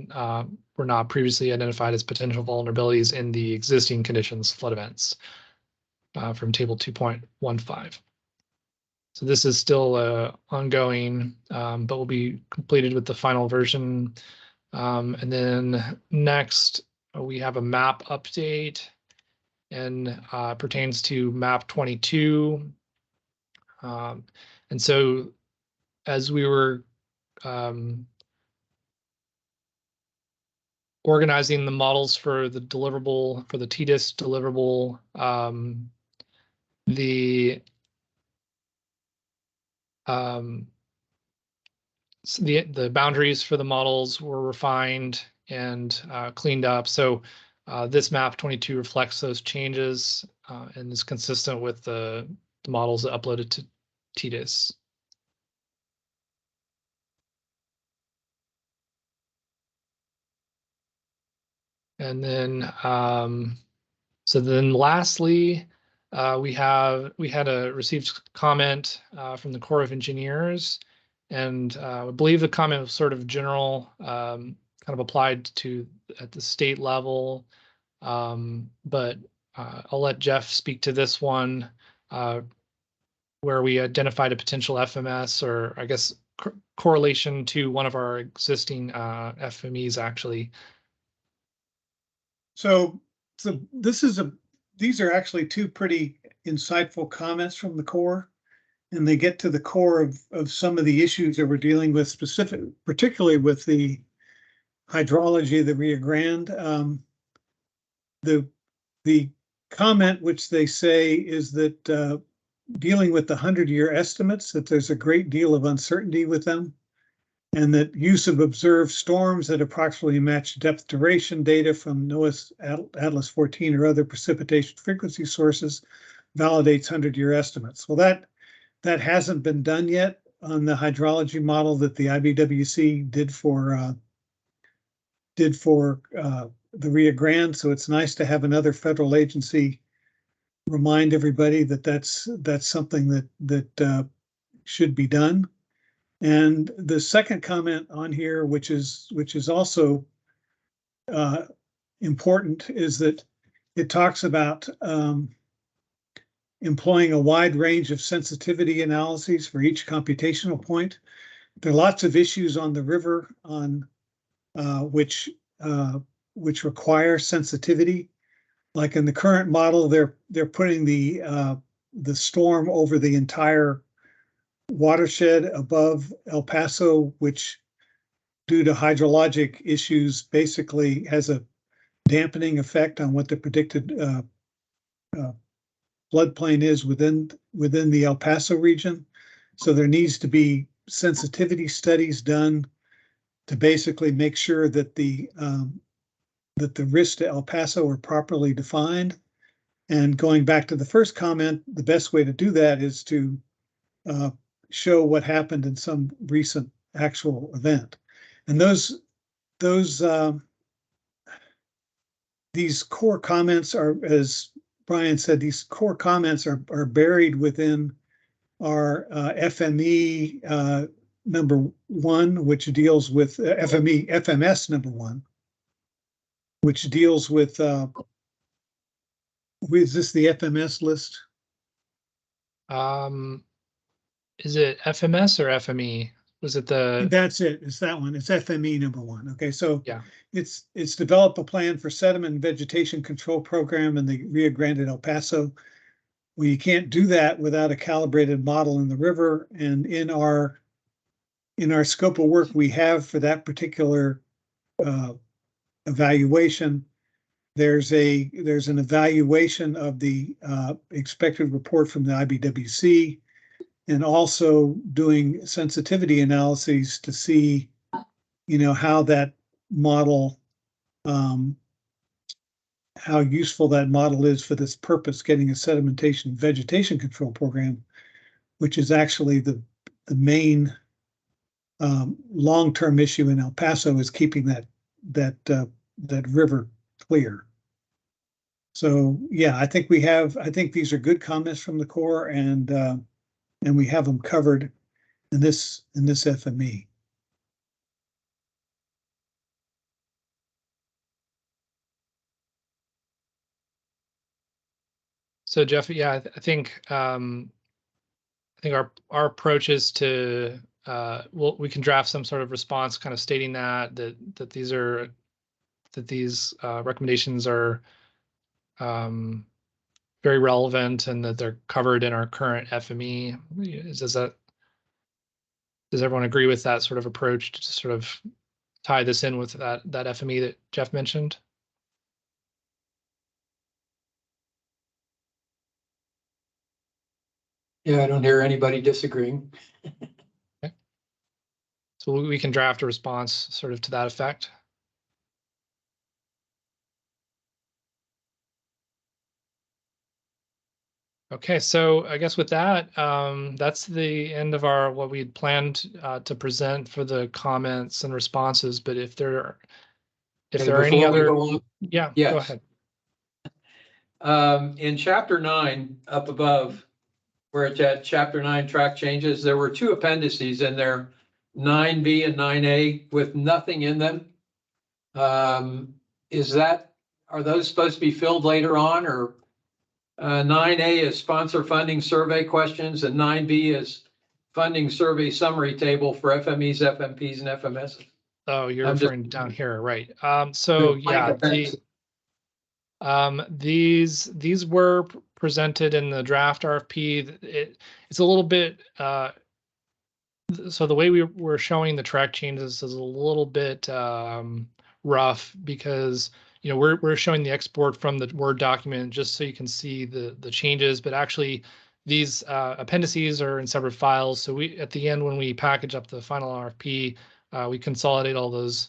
Speaker 1: were not previously identified as potential vulnerabilities in the existing conditions flood events from table 2.15. So this is still ongoing, but will be completed with the final version. And then next, we have a map update, and pertains to map 22. And so as we were organizing the models for the deliverable, for the TDIS deliverable, so the boundaries for the models were refined and cleaned up. So this map 22 reflects those changes and is consistent with the models that uploaded to TDIS. And then, so then lastly, we had a received comment from the Corps of Engineers, and I believe the comment was sort of general, kind of applied to at the state level, but I'll let Jeff speak to this one, where we identified a potential FMS, or I guess correlation to one of our existing FMEs actually.
Speaker 8: So these are actually two pretty insightful comments from the Corps, and they get to the core of some of the issues that we're dealing with, particularly with the hydrology of the Rio Grande. The comment which they say is that dealing with the 100-year estimates, that there's a great deal of uncertainty with them, and that use of observed storms that approximately match depth duration data from NOAA's Atlas 14 or other precipitation frequency sources validates 100-year estimates. Well, that hasn't been done yet on the hydrology model that the IBWC did for the Rio Grande. So it's nice to have another federal agency remind everybody that that's something that should be done. And the second comment on here, which is also important, is that it talks about employing a wide range of sensitivity analyses for each computational point. There are lots of issues on the river on which require sensitivity. Like in the current model, they're putting the storm over the entire watershed above El Paso, which due to hydrologic issues basically has a dampening effect on what the predicted floodplain is within the El Paso region. So there needs to be sensitivity studies done to basically make sure that the risks to El Paso are properly defined. And going back to the first comment, the best way to do that is to show what happened in some recent actual event. And these core comments are, as Brian said, these core comments are buried within our FME number 1, which deals with FMS number 1, which deals with, is this the FMS list?
Speaker 1: Is it FMS or FME? Was it the?
Speaker 8: That's it. It's that one. It's FME number 1. Okay, so
Speaker 1: yeah,
Speaker 8: it's develop a plan for sediment and vegetation control program in the Rio Grande and El Paso. Well, you can't do that without a calibrated model in the river, and in our scope of work we have for that particular evaluation, there's an evaluation of the expected report from the IBWC, and also doing sensitivity analyses to see, how that model, how useful that model is for this purpose, getting a sedimentation vegetation control program, which is actually the main long-term issue in El Paso, is keeping that river clear. So yeah, I think these are good comments from the Corps, and we have them covered in this FME.
Speaker 1: So Jeff, yeah, I think our approach is to we can draft some sort of response, kind of stating that these recommendations are very relevant and that they're covered in our current FME. Does everyone agree with that sort of approach to sort of tie this in with that FME that Jeff mentioned?
Speaker 2: Yeah, I don't hear anybody disagreeing.
Speaker 1: Okay. So we can draft a response sort of to that effect. Okay, so I guess with that, that's the end of what we had planned to present for the comments and responses. But if there are any other, yeah,
Speaker 2: yes.
Speaker 1: Go ahead.
Speaker 2: In chapter 9, up above, where it's at chapter 9 track changes, there were two appendices in there, 9B and 9A, with nothing in them. Are those supposed to be filled later on, or 9A is sponsor funding survey questions, and 9B is funding survey summary table for FMEs, FMPs, and FMSs?
Speaker 1: Oh, you're referring down here, right? So yeah, these were presented in the draft RFP. It's a little bit so the way we're showing the track changes is a little bit rough, because we're showing the export from the Word document just so you can see the changes, but actually these appendices are in separate files. So we, at the end, when we package up the final RFP, we consolidate all those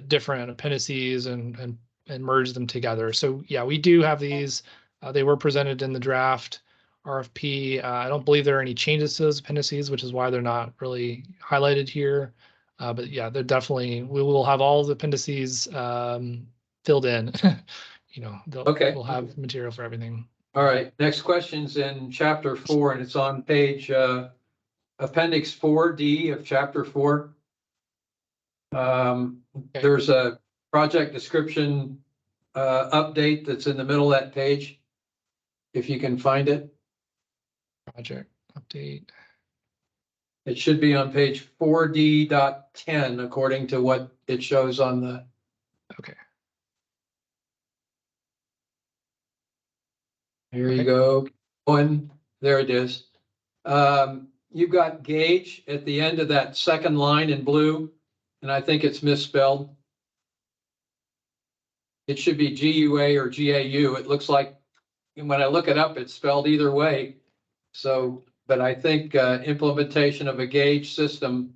Speaker 1: different appendices and merge them together. So yeah, we do have these. They were presented in the draft RFP. I don't believe there are any changes to those appendices, which is why they're not really highlighted here. But yeah, they're definitely, we will have all the appendices filled in.
Speaker 2: Okay.
Speaker 1: We'll have material for everything.
Speaker 2: All right, next question's in chapter 4, and it's on page appendix 4D of chapter 4. There's a project description update that's in the middle of that page, if you can find it.
Speaker 1: Project update.
Speaker 2: It should be on page 4D.10 according to what it shows on the.
Speaker 1: Okay.
Speaker 2: Here you go. There it is. You've got gauge at the end of that second line in blue, and I think it's misspelled. It should be GUA or GAU. It looks like, when I look it up, it's spelled either way. So, but I think implementation of a gauge system,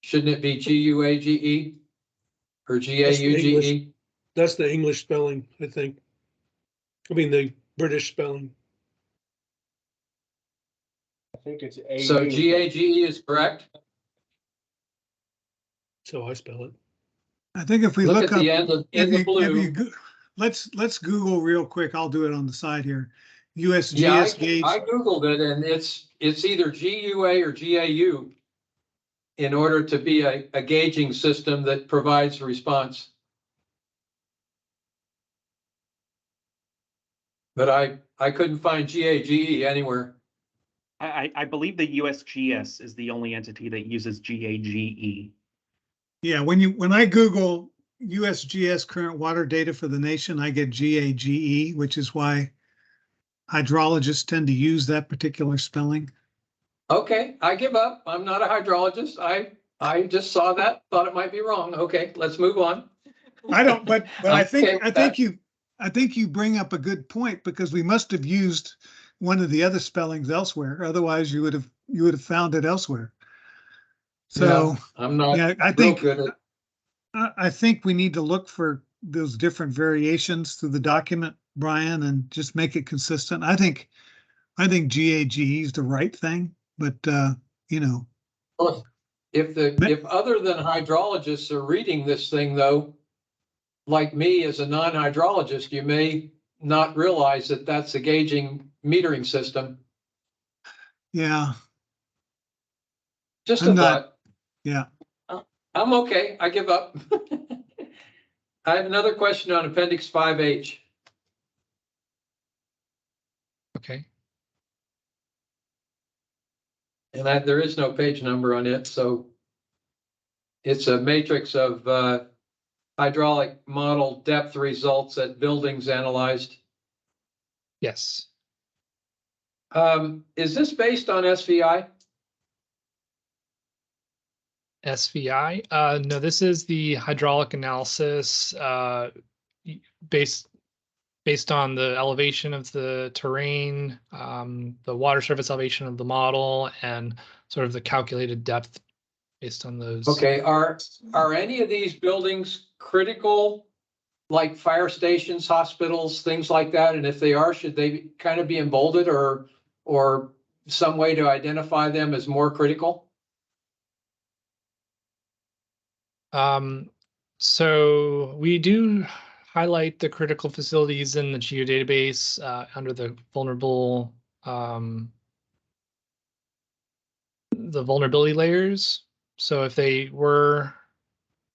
Speaker 2: shouldn't it be GUAGE or GAUGE?
Speaker 9: That's the English spelling, I think. I mean, the British spelling.
Speaker 7: I think it's
Speaker 2: So GAGE is correct.
Speaker 9: So I spell it.
Speaker 8: I think if we
Speaker 2: Look
Speaker 8: look
Speaker 2: at
Speaker 8: up,
Speaker 2: the end in the blue.
Speaker 8: let's Google real quick. I'll do it on the side here. USGS gauge.
Speaker 2: I Googled it, and it's either GUA or GAU in order to be a gauging system that provides response. But I couldn't find GAGE anywhere.
Speaker 11: I believe the USGS is the only entity that uses GAGE.
Speaker 8: Yeah, when I Google USGS current water data for the nation, I get GAGE, which is why hydrologists tend to use that particular spelling.
Speaker 2: Okay, I give up. I'm not a hydrologist. I just saw that, thought it might be wrong. Okay, let's move on.
Speaker 8: I don't, but
Speaker 2: I'm okay with that.
Speaker 8: I think you bring up a good point, because we must have used one of the other spellings elsewhere. Otherwise you would have found it elsewhere. So,
Speaker 2: Yeah, I'm not
Speaker 8: yeah,
Speaker 2: real good at.
Speaker 8: I think we need to look for those different variations through the document, Brian, and just make it consistent. I think GAGE is the right thing, but you know,
Speaker 2: Well, if other than hydrologists are reading this thing though, like me as a non-hydrologist, you may not realize that that's a gauging metering system.
Speaker 8: yeah,
Speaker 2: Just
Speaker 8: I'm
Speaker 2: a
Speaker 8: not,
Speaker 2: thought.
Speaker 8: yeah.
Speaker 2: I'm okay. I give up. I have another question on Appendix 5H.
Speaker 1: Okay.
Speaker 2: And there is no page number on it, so it's a matrix of hydraulic model depth results at buildings analyzed.
Speaker 1: Yes.
Speaker 2: Is this based on SVI?
Speaker 1: SVI. No, this is the hydraulic analysis based on the elevation of the terrain, the water surface elevation of the model, and sort of the calculated depth based on those.
Speaker 2: Okay, are any of these buildings critical, like fire stations, hospitals, things like that? And if they are, should they kind of be emboldened or some way to identify them as more critical?
Speaker 1: So we do highlight the critical facilities in the geodatabase under the vulnerability layers. So if they were,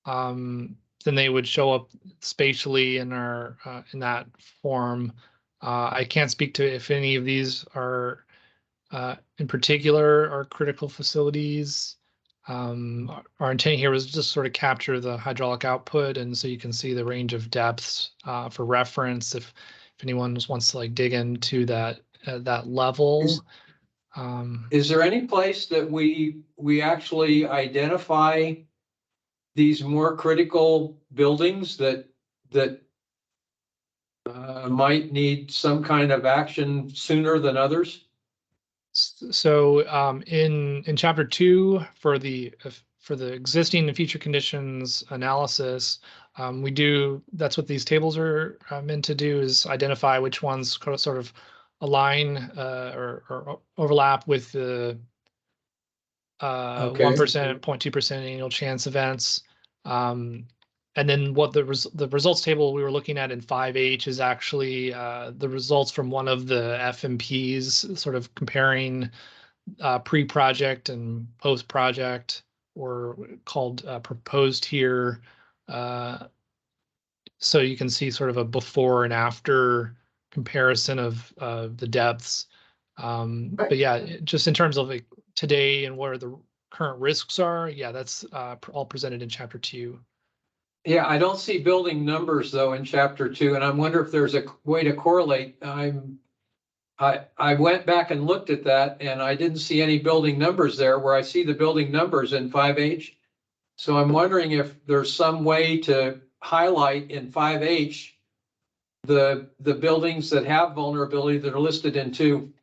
Speaker 1: then they would show up spatially in our in that form. I can't speak to if any of these are in particular are critical facilities. Our intent here was just sort of capture the hydraulic output, and so you can see the range of depths for reference if anyone just wants to like dig into that that level.
Speaker 2: Is there any place that we actually identify these more critical buildings that might need some kind of action sooner than others?
Speaker 1: So in chapter 2 for the existing and future conditions analysis, we do, that's what these tables are meant to do, is identify which ones sort of align or overlap with the 1%, 0.2% annual chance events. And then what the results table we were looking at in 5H is actually the results from one of the FMPs, sort of comparing pre-project and post-project, or called proposed here. So you can see sort of a before and after comparison of the depths. But yeah, just in terms of like today and where the current risks are, yeah, that's all presented in chapter 2.
Speaker 2: Yeah, I don't see building numbers though in chapter 2, and I wonder if there's a way to correlate. I went back and looked at that and I didn't see any building numbers there where I see the building numbers in 5H. So I'm wondering if there's some way to highlight in 5H the buildings that have vulnerability that are listed in 2.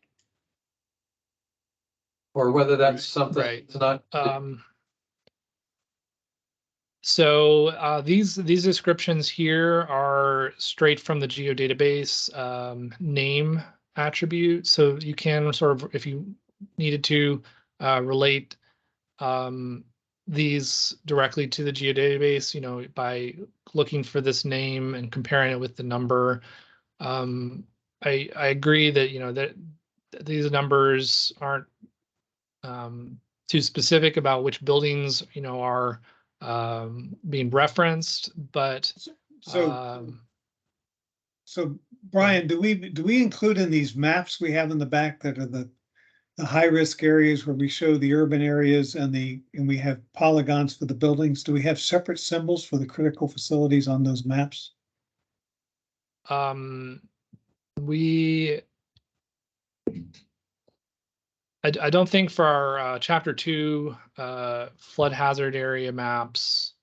Speaker 2: Or whether that's something that's not.
Speaker 1: So these descriptions here are straight from the geodatabase name attribute. So you can sort of, if you needed to, relate these directly to the geodatabase, you know, by looking for this name and comparing it with the number. I agree that, you know, that these numbers aren't too specific about which buildings, you know, are being referenced, but
Speaker 8: so Brian, do we include in these maps we have in the back that are the high risk areas where we show the urban areas and we have polygons for the buildings? Do we have separate symbols for the critical facilities on those maps?
Speaker 1: We I don't think for our chapter 2 flood hazard area maps,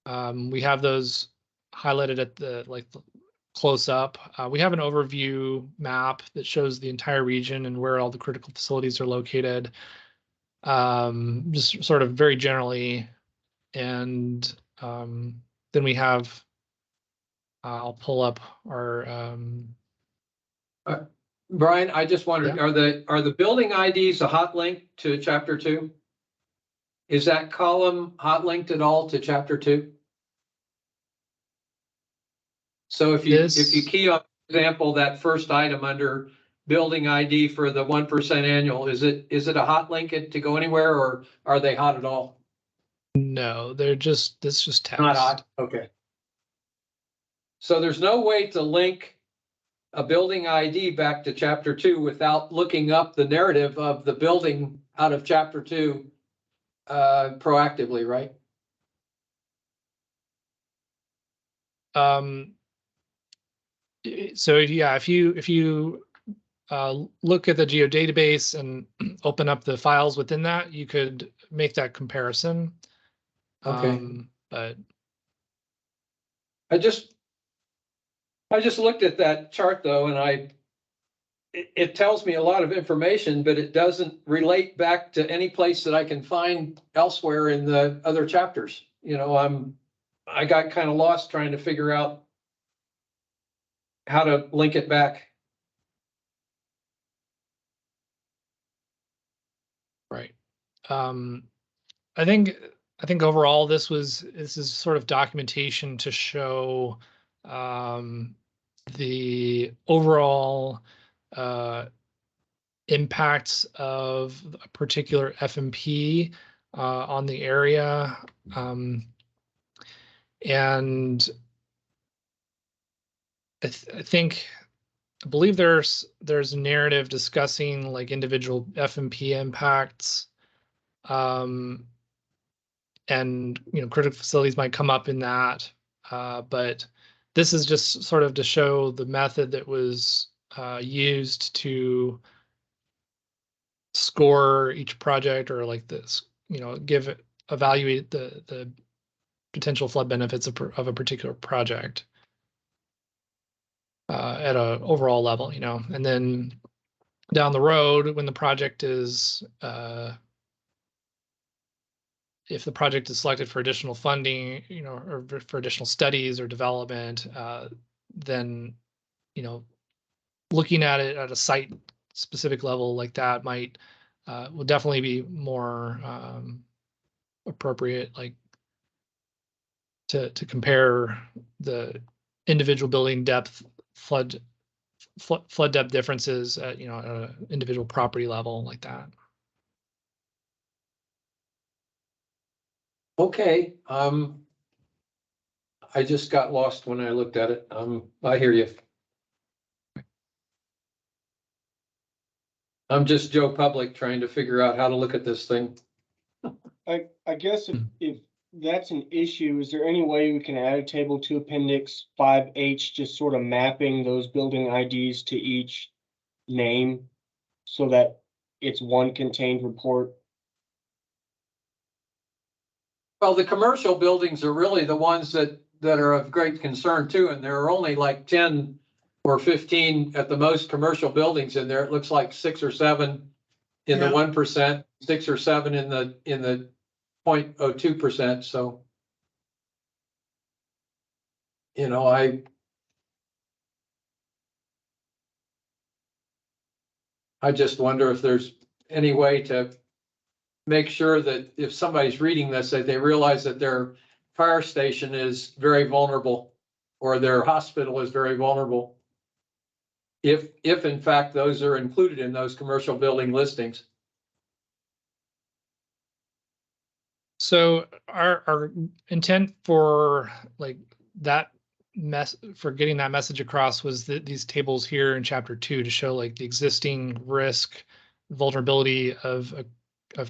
Speaker 1: we have those highlighted at the close up. We have an overview map that shows the entire region and where all the critical facilities are located, just sort of very generally. And then we have, I'll pull up our.
Speaker 2: Brian, I just wondered,
Speaker 1: Yeah.
Speaker 2: are the building IDs a hot link to chapter 2? Is that column hot linked at all to chapter 2? So if you key up, for example, that first item under building ID for the 1% annual, is it a hot link to go anywhere, or are they hot at all?
Speaker 1: No, it's just text.
Speaker 2: Not hot. Okay. So there's no way to link a building ID back to chapter 2 without looking up the narrative of the building out of chapter 2 proactively, right?
Speaker 1: So yeah, if you look at the geodatabase and open up the files within that, you could make that comparison.
Speaker 2: Okay.
Speaker 1: But
Speaker 2: I just looked at that chart though, and it tells me a lot of information, but it doesn't relate back to any place that I can find elsewhere in the other chapters. You know, I got kind of lost trying to figure out how to link it back.
Speaker 1: right. I think overall this is sort of documentation to show the overall impacts of a particular FMP on the area. And I believe there's a narrative discussing like individual FMP impacts, and critical facilities might come up in that, but this is just sort of to show the method that was used to score each project, or like this, evaluate the potential flood benefits of a particular project at a overall level, and then down the road when the project is if the project is selected for additional funding, or for additional studies or development, then looking at it at a site specific level like that will definitely be more appropriate, like to compare the individual building depth flood depth differences at an individual property level like that.
Speaker 2: Okay. I just got lost when I looked at it. I hear you. I'm just Joe Public trying to figure out how to look at this thing.
Speaker 12: I guess if that's an issue, is there any way we can add a table to Appendix 5H, just sort of mapping those building IDs to each name so that it's one contained report?
Speaker 2: Well, the commercial buildings are really the ones that are of great concern too, and there are only like 10 or 15 at the most commercial buildings in there. It looks like 6 or 7 in the 1%, 6 or 7 in the 0.02%. So, I just wonder if there's any way to make sure that if somebody's reading this, that they realize that their fire station is very vulnerable or their hospital is very vulnerable. If in fact those are included in those commercial building listings.
Speaker 1: So our intent for getting that message across was that these tables here in chapter 2 to show like the existing risk, vulnerability of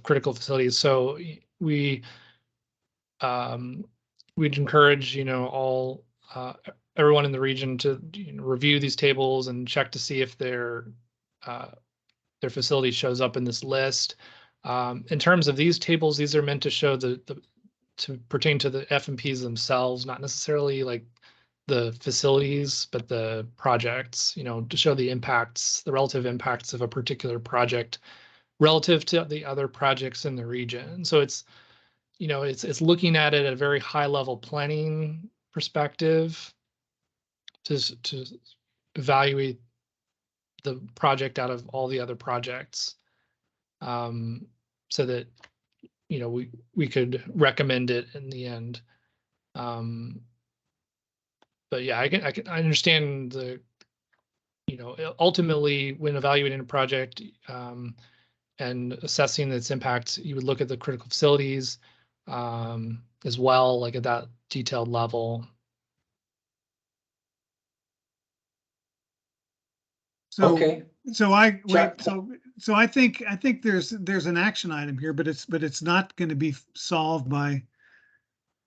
Speaker 1: critical facilities. So we'd encourage all everyone in the region to review these tables and check to see if they're their facility shows up in this list. In terms of these tables, these are meant to show to pertain to the FMPs themselves, not necessarily like the facilities, but the projects, you know, to show the impacts, the relative impacts of a particular project relative to the other projects in the region. So it's, you know, it's looking at it at a very high level planning perspective to evaluate the project out of all the other projects, so that, you know, we could recommend it in the end. But yeah, I understand the, you know, ultimately when evaluating a project and assessing its impact, you would look at the critical facilities as well, like at that detailed level.
Speaker 8: So,
Speaker 2: Okay.
Speaker 8: so I
Speaker 2: Chuck?
Speaker 8: wait, so I think there's an action item here, but it's not going to be solved by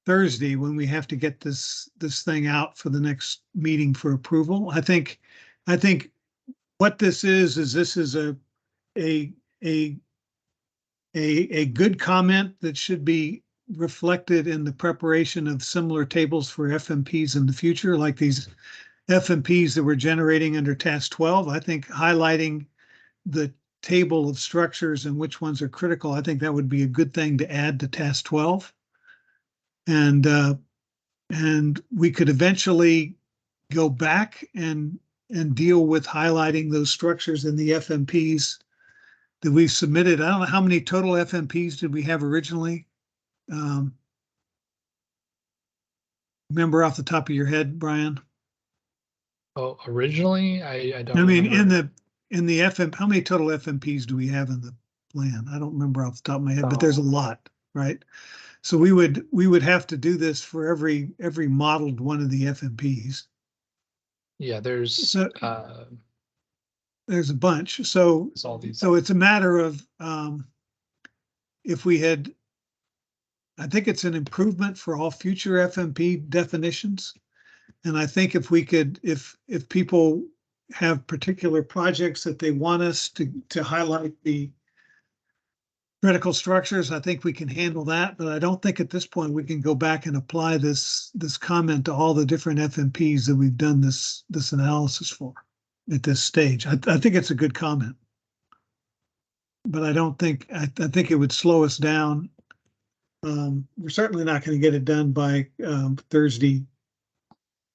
Speaker 8: Thursday when we have to get this thing out for the next meeting for approval. I think what this is this is a good comment that should be reflected in the preparation of similar tables for FMPs in the future, like these FMPs that we're generating under task 12. I think highlighting the table of structures and which ones are critical, I think that would be a good thing to add to task 12. And we could eventually go back and deal with highlighting those structures in the FMPs that we've submitted. I don't know how many total FMPs did we have originally. Remember off the top of your head, Brian?
Speaker 1: Oh, originally, I don't.
Speaker 8: I mean,
Speaker 1: remember.
Speaker 8: in the FM, how many total FMPs do we have in the plan? I don't remember off the top of my head, but there's a lot, right? So we would have to do this for every modeled one of the FMPs.
Speaker 1: Yeah, there's
Speaker 8: there's a bunch. So
Speaker 1: all these.
Speaker 8: so it's a matter of if we had, I think it's an improvement for all future FMP definitions. And I think if we could, if people have particular projects that they want us to highlight the critical structures, I think we can handle that. But I don't think at this point we can go back and apply this comment to all the different FMPs that we've done this analysis for at this stage. I think it's a good comment, but I don't think I think it would slow us down. We're certainly not going to get it done by Thursday.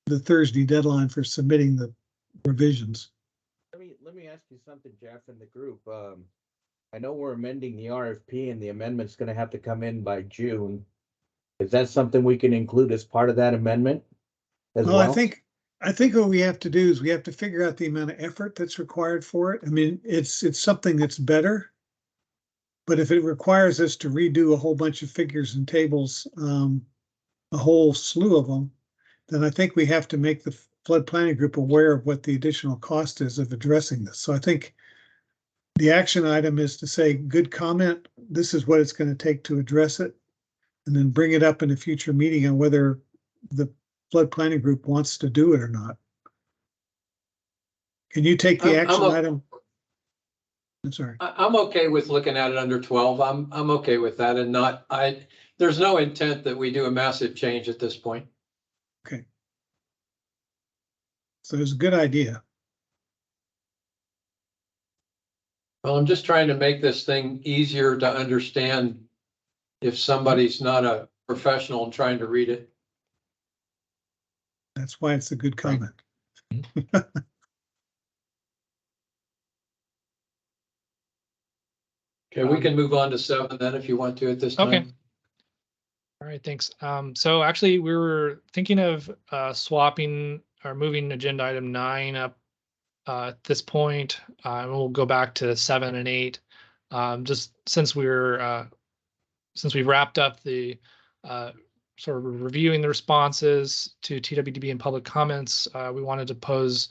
Speaker 8: The Thursday deadline for submitting the revisions.
Speaker 7: Let me ask you something, Jeff, in the group. I know we're amending the RFP and the amendment's going to have to come in by June. Is that something we can include as part of that amendment as well?
Speaker 8: I think what we have to do is we have to figure out the amount of effort that's required for it. I mean, it's something that's better, but if it requires us to redo a whole bunch of figures and tables, a whole slew of them, then I think we have to make the flood planning group aware of what the additional cost is of addressing this. So I think the action item is to say, good comment, this is what it's going to take to address it, and then bring it up in a future meeting on whether the flood planning group wants to do it or not. Can you take the action item? I'm sorry.
Speaker 2: I'm okay with looking at it under 12. I'm okay with that, and there's no intent that we do a massive change at this point.
Speaker 8: Okay. So it's a good idea.
Speaker 2: Well, I'm just trying to make this thing easier to understand if somebody's not a professional and trying to read it.
Speaker 8: That's why it's a good comment.
Speaker 2: Okay, we can move on to 7 then if you want to at this time.
Speaker 1: Okay. All right, thanks. So actually we were thinking of swapping or moving agenda item 9 up at this point. And we'll go back to 7 and 8. Just since we've wrapped up the sort of reviewing the responses to TWDB and public comments, we wanted to pose,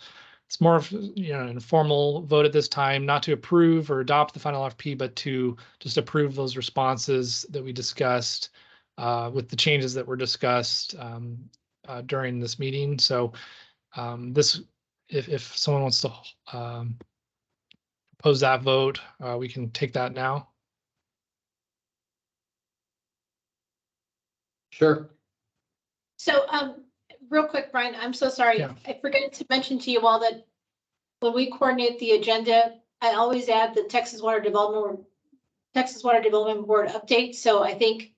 Speaker 1: it's more of, you know, an informal vote at this time, not to approve or adopt the final RFP, but to just approve those responses that we discussed with the changes that were discussed during this meeting. So if someone wants to propose that vote, we can take that now.
Speaker 2: Sure.
Speaker 3: So, real quick, Brian, I'm so sorry.
Speaker 1: Yeah.
Speaker 3: I forgot to mention to you all that when we coordinate the agenda, I always add the Texas Water Development Board update. So I think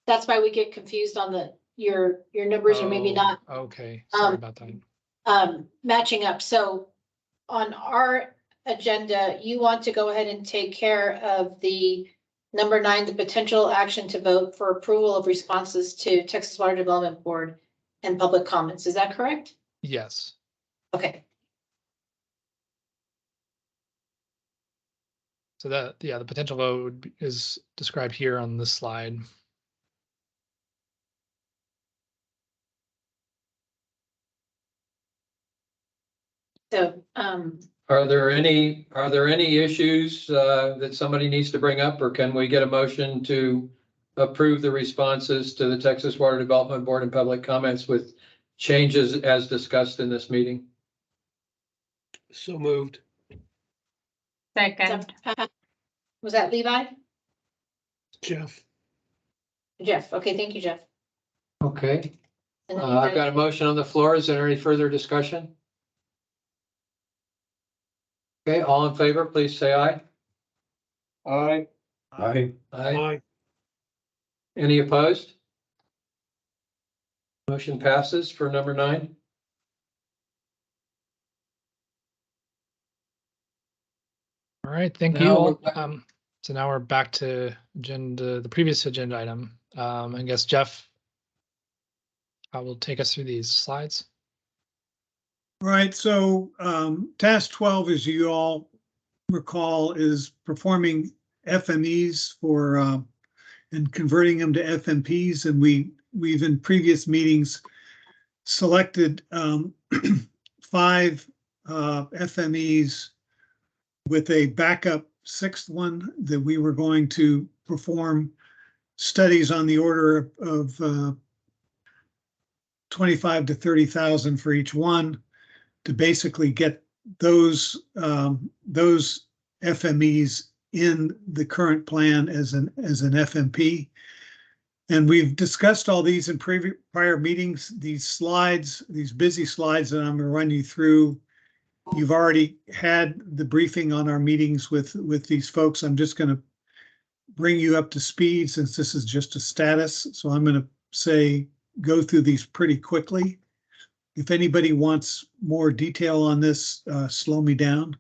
Speaker 3: that's why we get confused on your numbers are maybe not
Speaker 1: Okay, sorry about that.
Speaker 3: matching up. So on our agenda, you want to go ahead and take care of the number 9, the potential action to vote for approval of responses to Texas Water Development Board and public comments. Is that correct?
Speaker 1: Yes.
Speaker 3: Okay.
Speaker 1: So that, yeah, the potential vote is described here on this slide.
Speaker 3: So,
Speaker 2: Are there any issues that somebody needs to bring up, or can we get a motion to approve the responses to the Texas Water Development Board and public comments with changes as discussed in this meeting?
Speaker 9: So moved.
Speaker 10: Second.
Speaker 3: was that Levi?
Speaker 9: Jeff.
Speaker 3: Jeff. Okay, thank you, Jeff.
Speaker 2: Okay,
Speaker 3: And then
Speaker 2: I've got a motion on the floor. Is there any further discussion? Okay, all in favor, please say aye.
Speaker 12: Aye.
Speaker 2: Aye.
Speaker 9: Aye.
Speaker 2: Any opposed? Motion passes for number 9.
Speaker 1: All right, thank
Speaker 2: Now
Speaker 1: you
Speaker 2: we're
Speaker 1: all. So now we're back to the previous agenda item. I guess Jeff, I will take us through these slides.
Speaker 8: Right, so task 12, as you all recall, is performing FMEs for and converting them to FMPs, and we've in previous meetings selected 5 FMEs with a backup 6th one that we were going to perform studies on the order of 25 to 30,000 for each one, to basically get those FMEs in the current plan as an FMP. And we've discussed all these in prior meetings. These slides, these busy slides that I'm going to run you through, you've already had the briefing on our meetings with these folks. I'm just going to bring you up to speed since this is just a status. So I'm going to go through these pretty quickly. If anybody wants more detail on this, slow me down.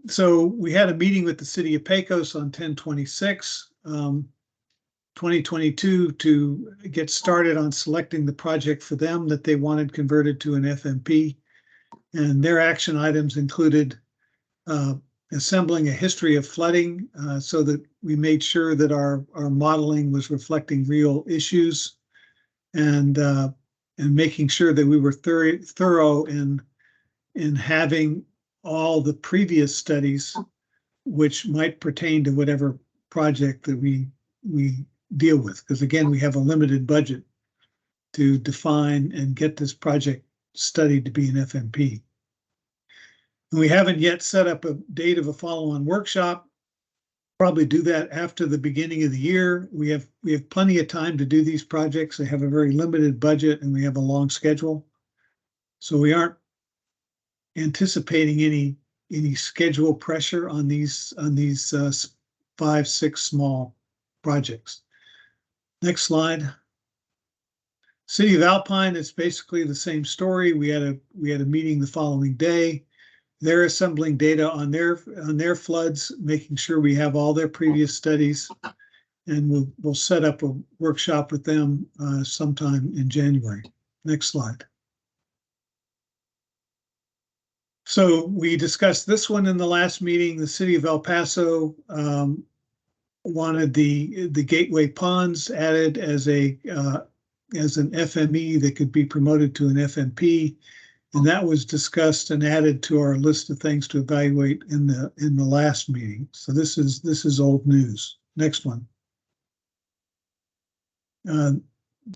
Speaker 8: So we had a meeting with the city of Pecos on 10/26, 2022 to get started on selecting the project for them that they wanted converted to an FMP. And their action items included assembling a history of flooding so that we made sure that our modeling was reflecting real issues, and making sure that we were thorough in having all the previous studies which might pertain to whatever project that we deal with. Because again, we have a limited budget to define and get this project studied to be an FMP. And we haven't yet set up a date of a follow-on workshop. Probably do that after the beginning of the year. We have plenty of time to do these projects. They have a very limited budget and we have a long schedule. So we aren't anticipating any schedule pressure on these 5, 6 small projects. Next slide. City of Alpine, it's basically the same story. We had a meeting the following day. They're assembling data on their floods, making sure we have all their previous studies, and we'll set up a workshop with them sometime in January. Next slide. So we discussed this one in the last meeting. The city of El Paso wanted the Gateway Ponds added as an FME that could be promoted to an FMP. And that was discussed and added to our list of things to evaluate in the last meeting. So this is old news. Next one. The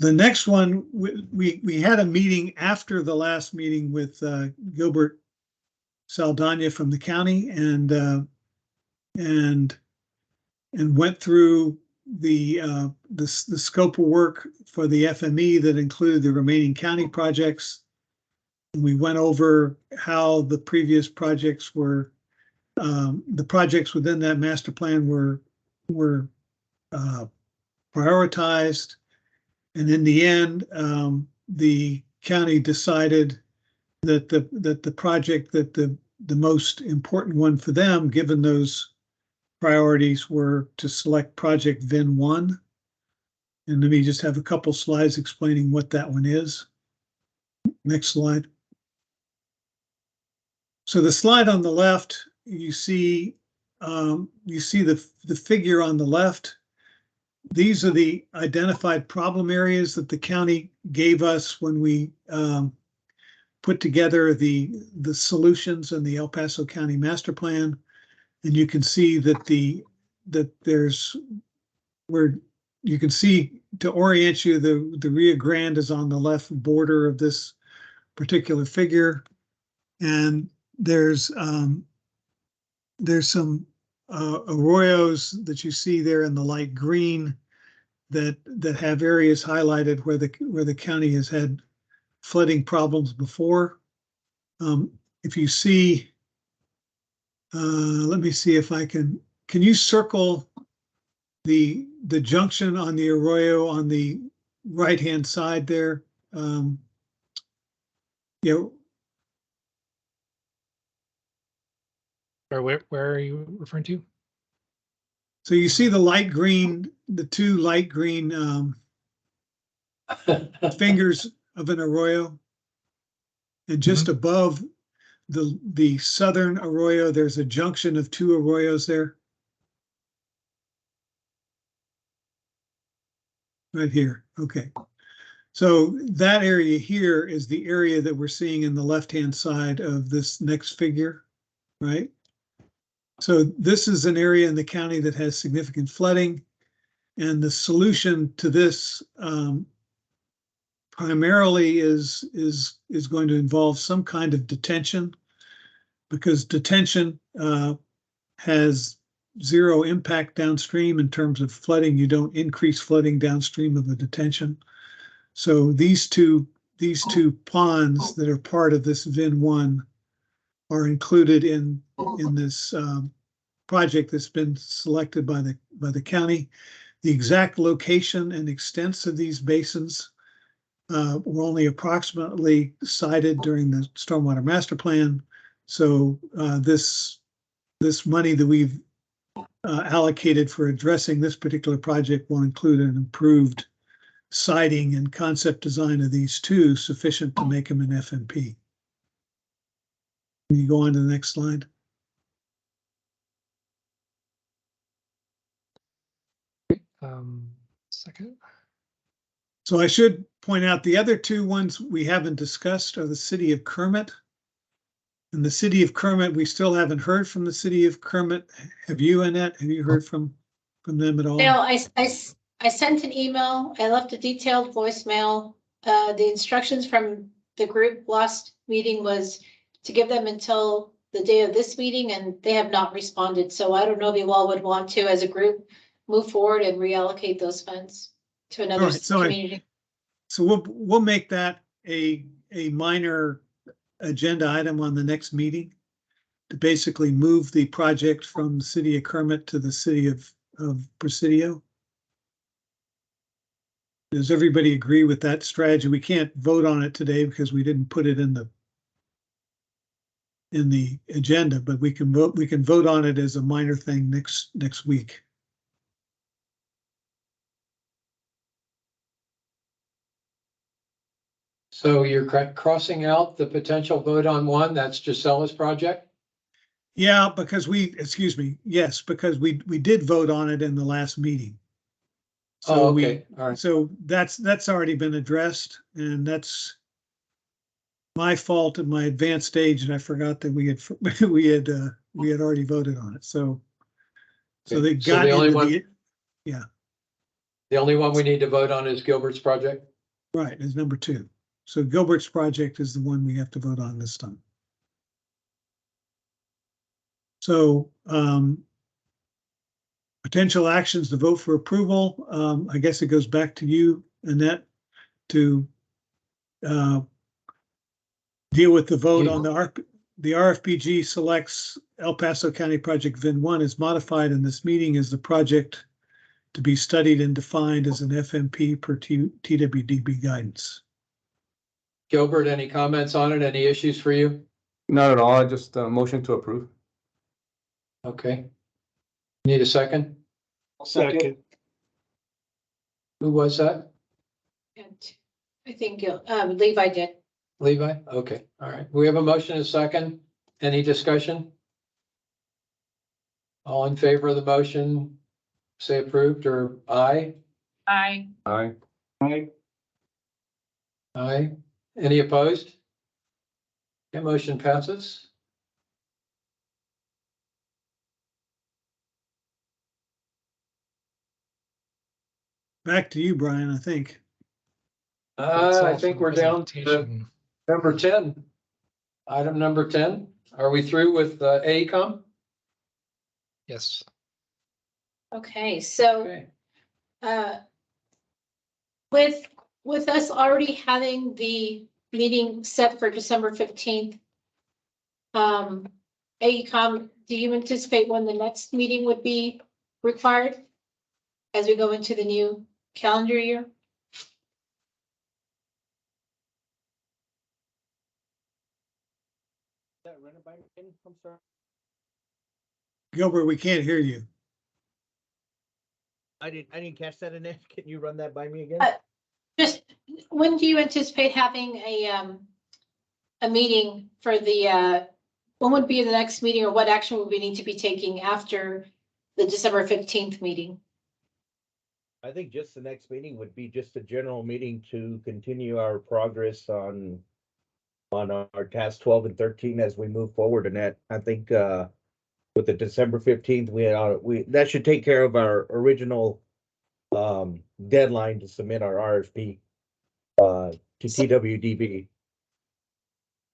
Speaker 8: next one, we had a meeting after the last meeting with Gilbert Saldana from the county and went through the scope of work for the FME that included the remaining county projects. We went over how the previous projects were, the projects within that master plan were prioritized. And in the end, the county decided that the project that the most important one for them, given those priorities, were to select project VIN 1. And let me just have a couple slides explaining what that one is. Next slide. So the slide on the left, you see the figure on the left. These are the identified problem areas that the county gave us when we put together the solutions in the El Paso County Master Plan. And you can see that there's where you can see, to orient you, the Rio Grande is on the left border of this particular figure. And there's some arroyos that you see there in the light green that have areas highlighted where the county has had flooding problems before. If you see, let me see if I can you circle the junction on the arroyo on the right hand side there?
Speaker 1: Where are you referring to?
Speaker 8: So you see the two light green fingers of an arroyo, and just above the southern arroyo, there's a junction of two arroyos there. Right here. Okay. So that area here is the area that we're seeing in the left-hand side of this next figure, right? So this is an area in the county that has significant flooding, and the solution to this primarily is going to involve some kind of detention, because detention has zero impact downstream in terms of flooding. You don't increase flooding downstream of the detention. So these two ponds that are part of this VIN 1 are included in this project that's been selected by the county. The exact location and extents of these basins were only approximately cited during the Stormwater Master Plan. So this money that we've allocated for addressing this particular project will include an improved siting and concept design of these two, sufficient to make them an FMP. Can you go on to the next slide?
Speaker 1: Second.
Speaker 8: So I should point out the other two ones we haven't discussed are the city of Kermit. And the city of Kermit, we still haven't heard from the city of Kermit. Have you, Annette? Have you heard from them at all?
Speaker 3: No, I sent an email. I left a detailed voicemail. The instructions from the group last meeting was to give them until the day of this meeting, and they have not responded. So I don't know if you all would want to, as a group, move forward and reallocate those funds to another community.
Speaker 8: So we'll make that a minor agenda item on the next meeting, to basically move the project from the city of Kermit to the city of Presidio. Does everybody agree with that strategy? We can't vote on it today because we didn't put it in the agenda, but we can vote on it as a minor thing next week.
Speaker 2: So you're crossing out the potential vote on one, that's Gisella's project?
Speaker 8: Yeah, because yes, because we did vote on it in the last meeting. So
Speaker 2: okay, all right.
Speaker 8: So that's already been addressed, and that's my fault at my advanced stage, and I forgot that we had already voted on it. So they got
Speaker 2: the only
Speaker 8: into
Speaker 2: one,
Speaker 8: yeah.
Speaker 2: The only one we need to vote on is Gilbert's project?
Speaker 8: Right, is number 2. So Gilbert's project is the one we have to vote on this time. So potential actions to vote for approval. I guess it goes back to you, Annette, to deal with the vote on the RFPG selects El Paso County Project VIN 1 is modified in this meeting as the project to be studied and defined as an FMP per TWDB guidance.
Speaker 2: Gilbert, any comments on it? Any issues for you?
Speaker 13: Not at all. I just motion to approve.
Speaker 2: Okay. Need a second?
Speaker 12: Second.
Speaker 2: Who was that?
Speaker 3: And I think Levi did.
Speaker 2: Levi? Okay, all right. We have a motion and a second. Any discussion? All in favor of the motion, say approved or aye?
Speaker 10: Aye.
Speaker 13: Aye.
Speaker 12: Aye.
Speaker 2: Aye. Any opposed? Okay, motion passes.
Speaker 8: Back to you, Brian, I think.
Speaker 2: I think we're down to number 10. Item number 10. Are we through with AECom?
Speaker 1: Yes.
Speaker 3: Okay, so
Speaker 2: Okay.
Speaker 3: with us already having the meeting set for December 15th, AECom, do you anticipate when the next meeting would be required as we go into the new calendar year?
Speaker 7: I'm sorry.
Speaker 8: Gilbert, we can't hear you.
Speaker 7: I didn't catch that, Annette. Can you run that by me again?
Speaker 3: Just when do you anticipate having a meeting for the when would be the next meeting, or what action would we need to be taking after the December 15th meeting?
Speaker 7: I think just the next meeting would be just a general meeting to continue our progress on our task 12 and 13 as we move forward. And that, I think, with the December 15th, we that should take care of our original deadline to submit our RFP to TWDB.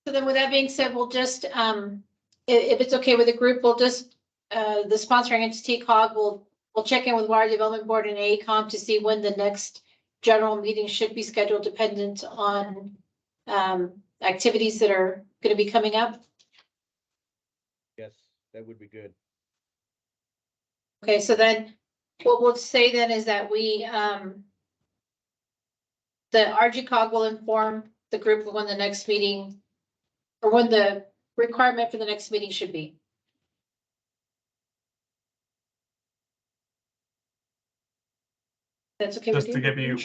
Speaker 3: So then with that being said, we'll just, if it's okay with the group, we'll just, the sponsoring entity COG we'll check in with Water Development Board and AECom to see when the next general meeting should be scheduled, dependent on activities that are going to be coming up.
Speaker 7: Yes, that would be good.
Speaker 3: Okay, so then what we'll say then is that we, the RGCOG will inform the group of when the next meeting, or when the requirement for the next meeting should be. That's okay with
Speaker 6: Just to
Speaker 3: you?
Speaker 6: give you,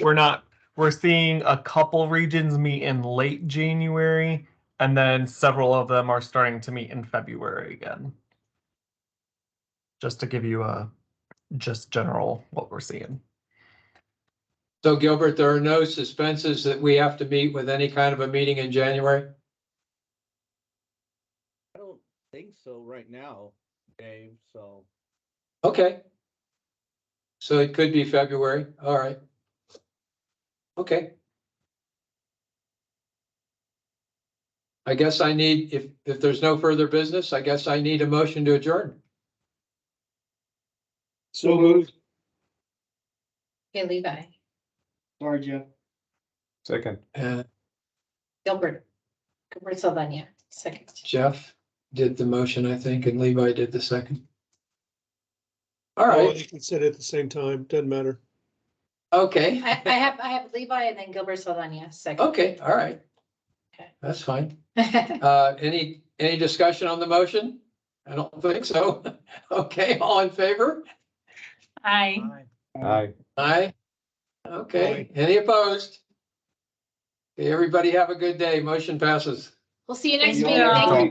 Speaker 6: we're seeing a couple regions meet in late January, and then several of them are starting to meet in February again. Just to give you a just general what we're seeing.
Speaker 2: So Gilbert, there are no suspenses that we have to meet with any kind of a meeting in January?
Speaker 7: I don't think so right now, Dave. So
Speaker 2: Okay. So it could be February. All right. Okay. I guess I need, if there's no further business, I guess I need a motion to adjourn.
Speaker 12: So moved.
Speaker 3: Okay, Levi,
Speaker 12: Sorry, Jeff.
Speaker 13: Second.
Speaker 3: Gilbert Saldana, second.
Speaker 2: Jeff did the motion, I think, and Levi did the second. All
Speaker 9: Oh,
Speaker 2: right.
Speaker 9: you can say it at the same time. Doesn't matter.
Speaker 2: Okay.
Speaker 3: I have Levi and then Gilbert Saldana, second.
Speaker 2: Okay. All right.
Speaker 3: Okay.
Speaker 2: That's fine. Any discussion on the motion? I don't think so. Okay. All in favor?
Speaker 10: Aye.
Speaker 13: Aye.
Speaker 2: Aye. Okay.
Speaker 9: Aye.
Speaker 2: Any opposed? Okay, everybody have a good day. Motion passes.
Speaker 3: We'll see you next
Speaker 10: Thank
Speaker 3: meeting.
Speaker 10: you.
Speaker 3: Thank you.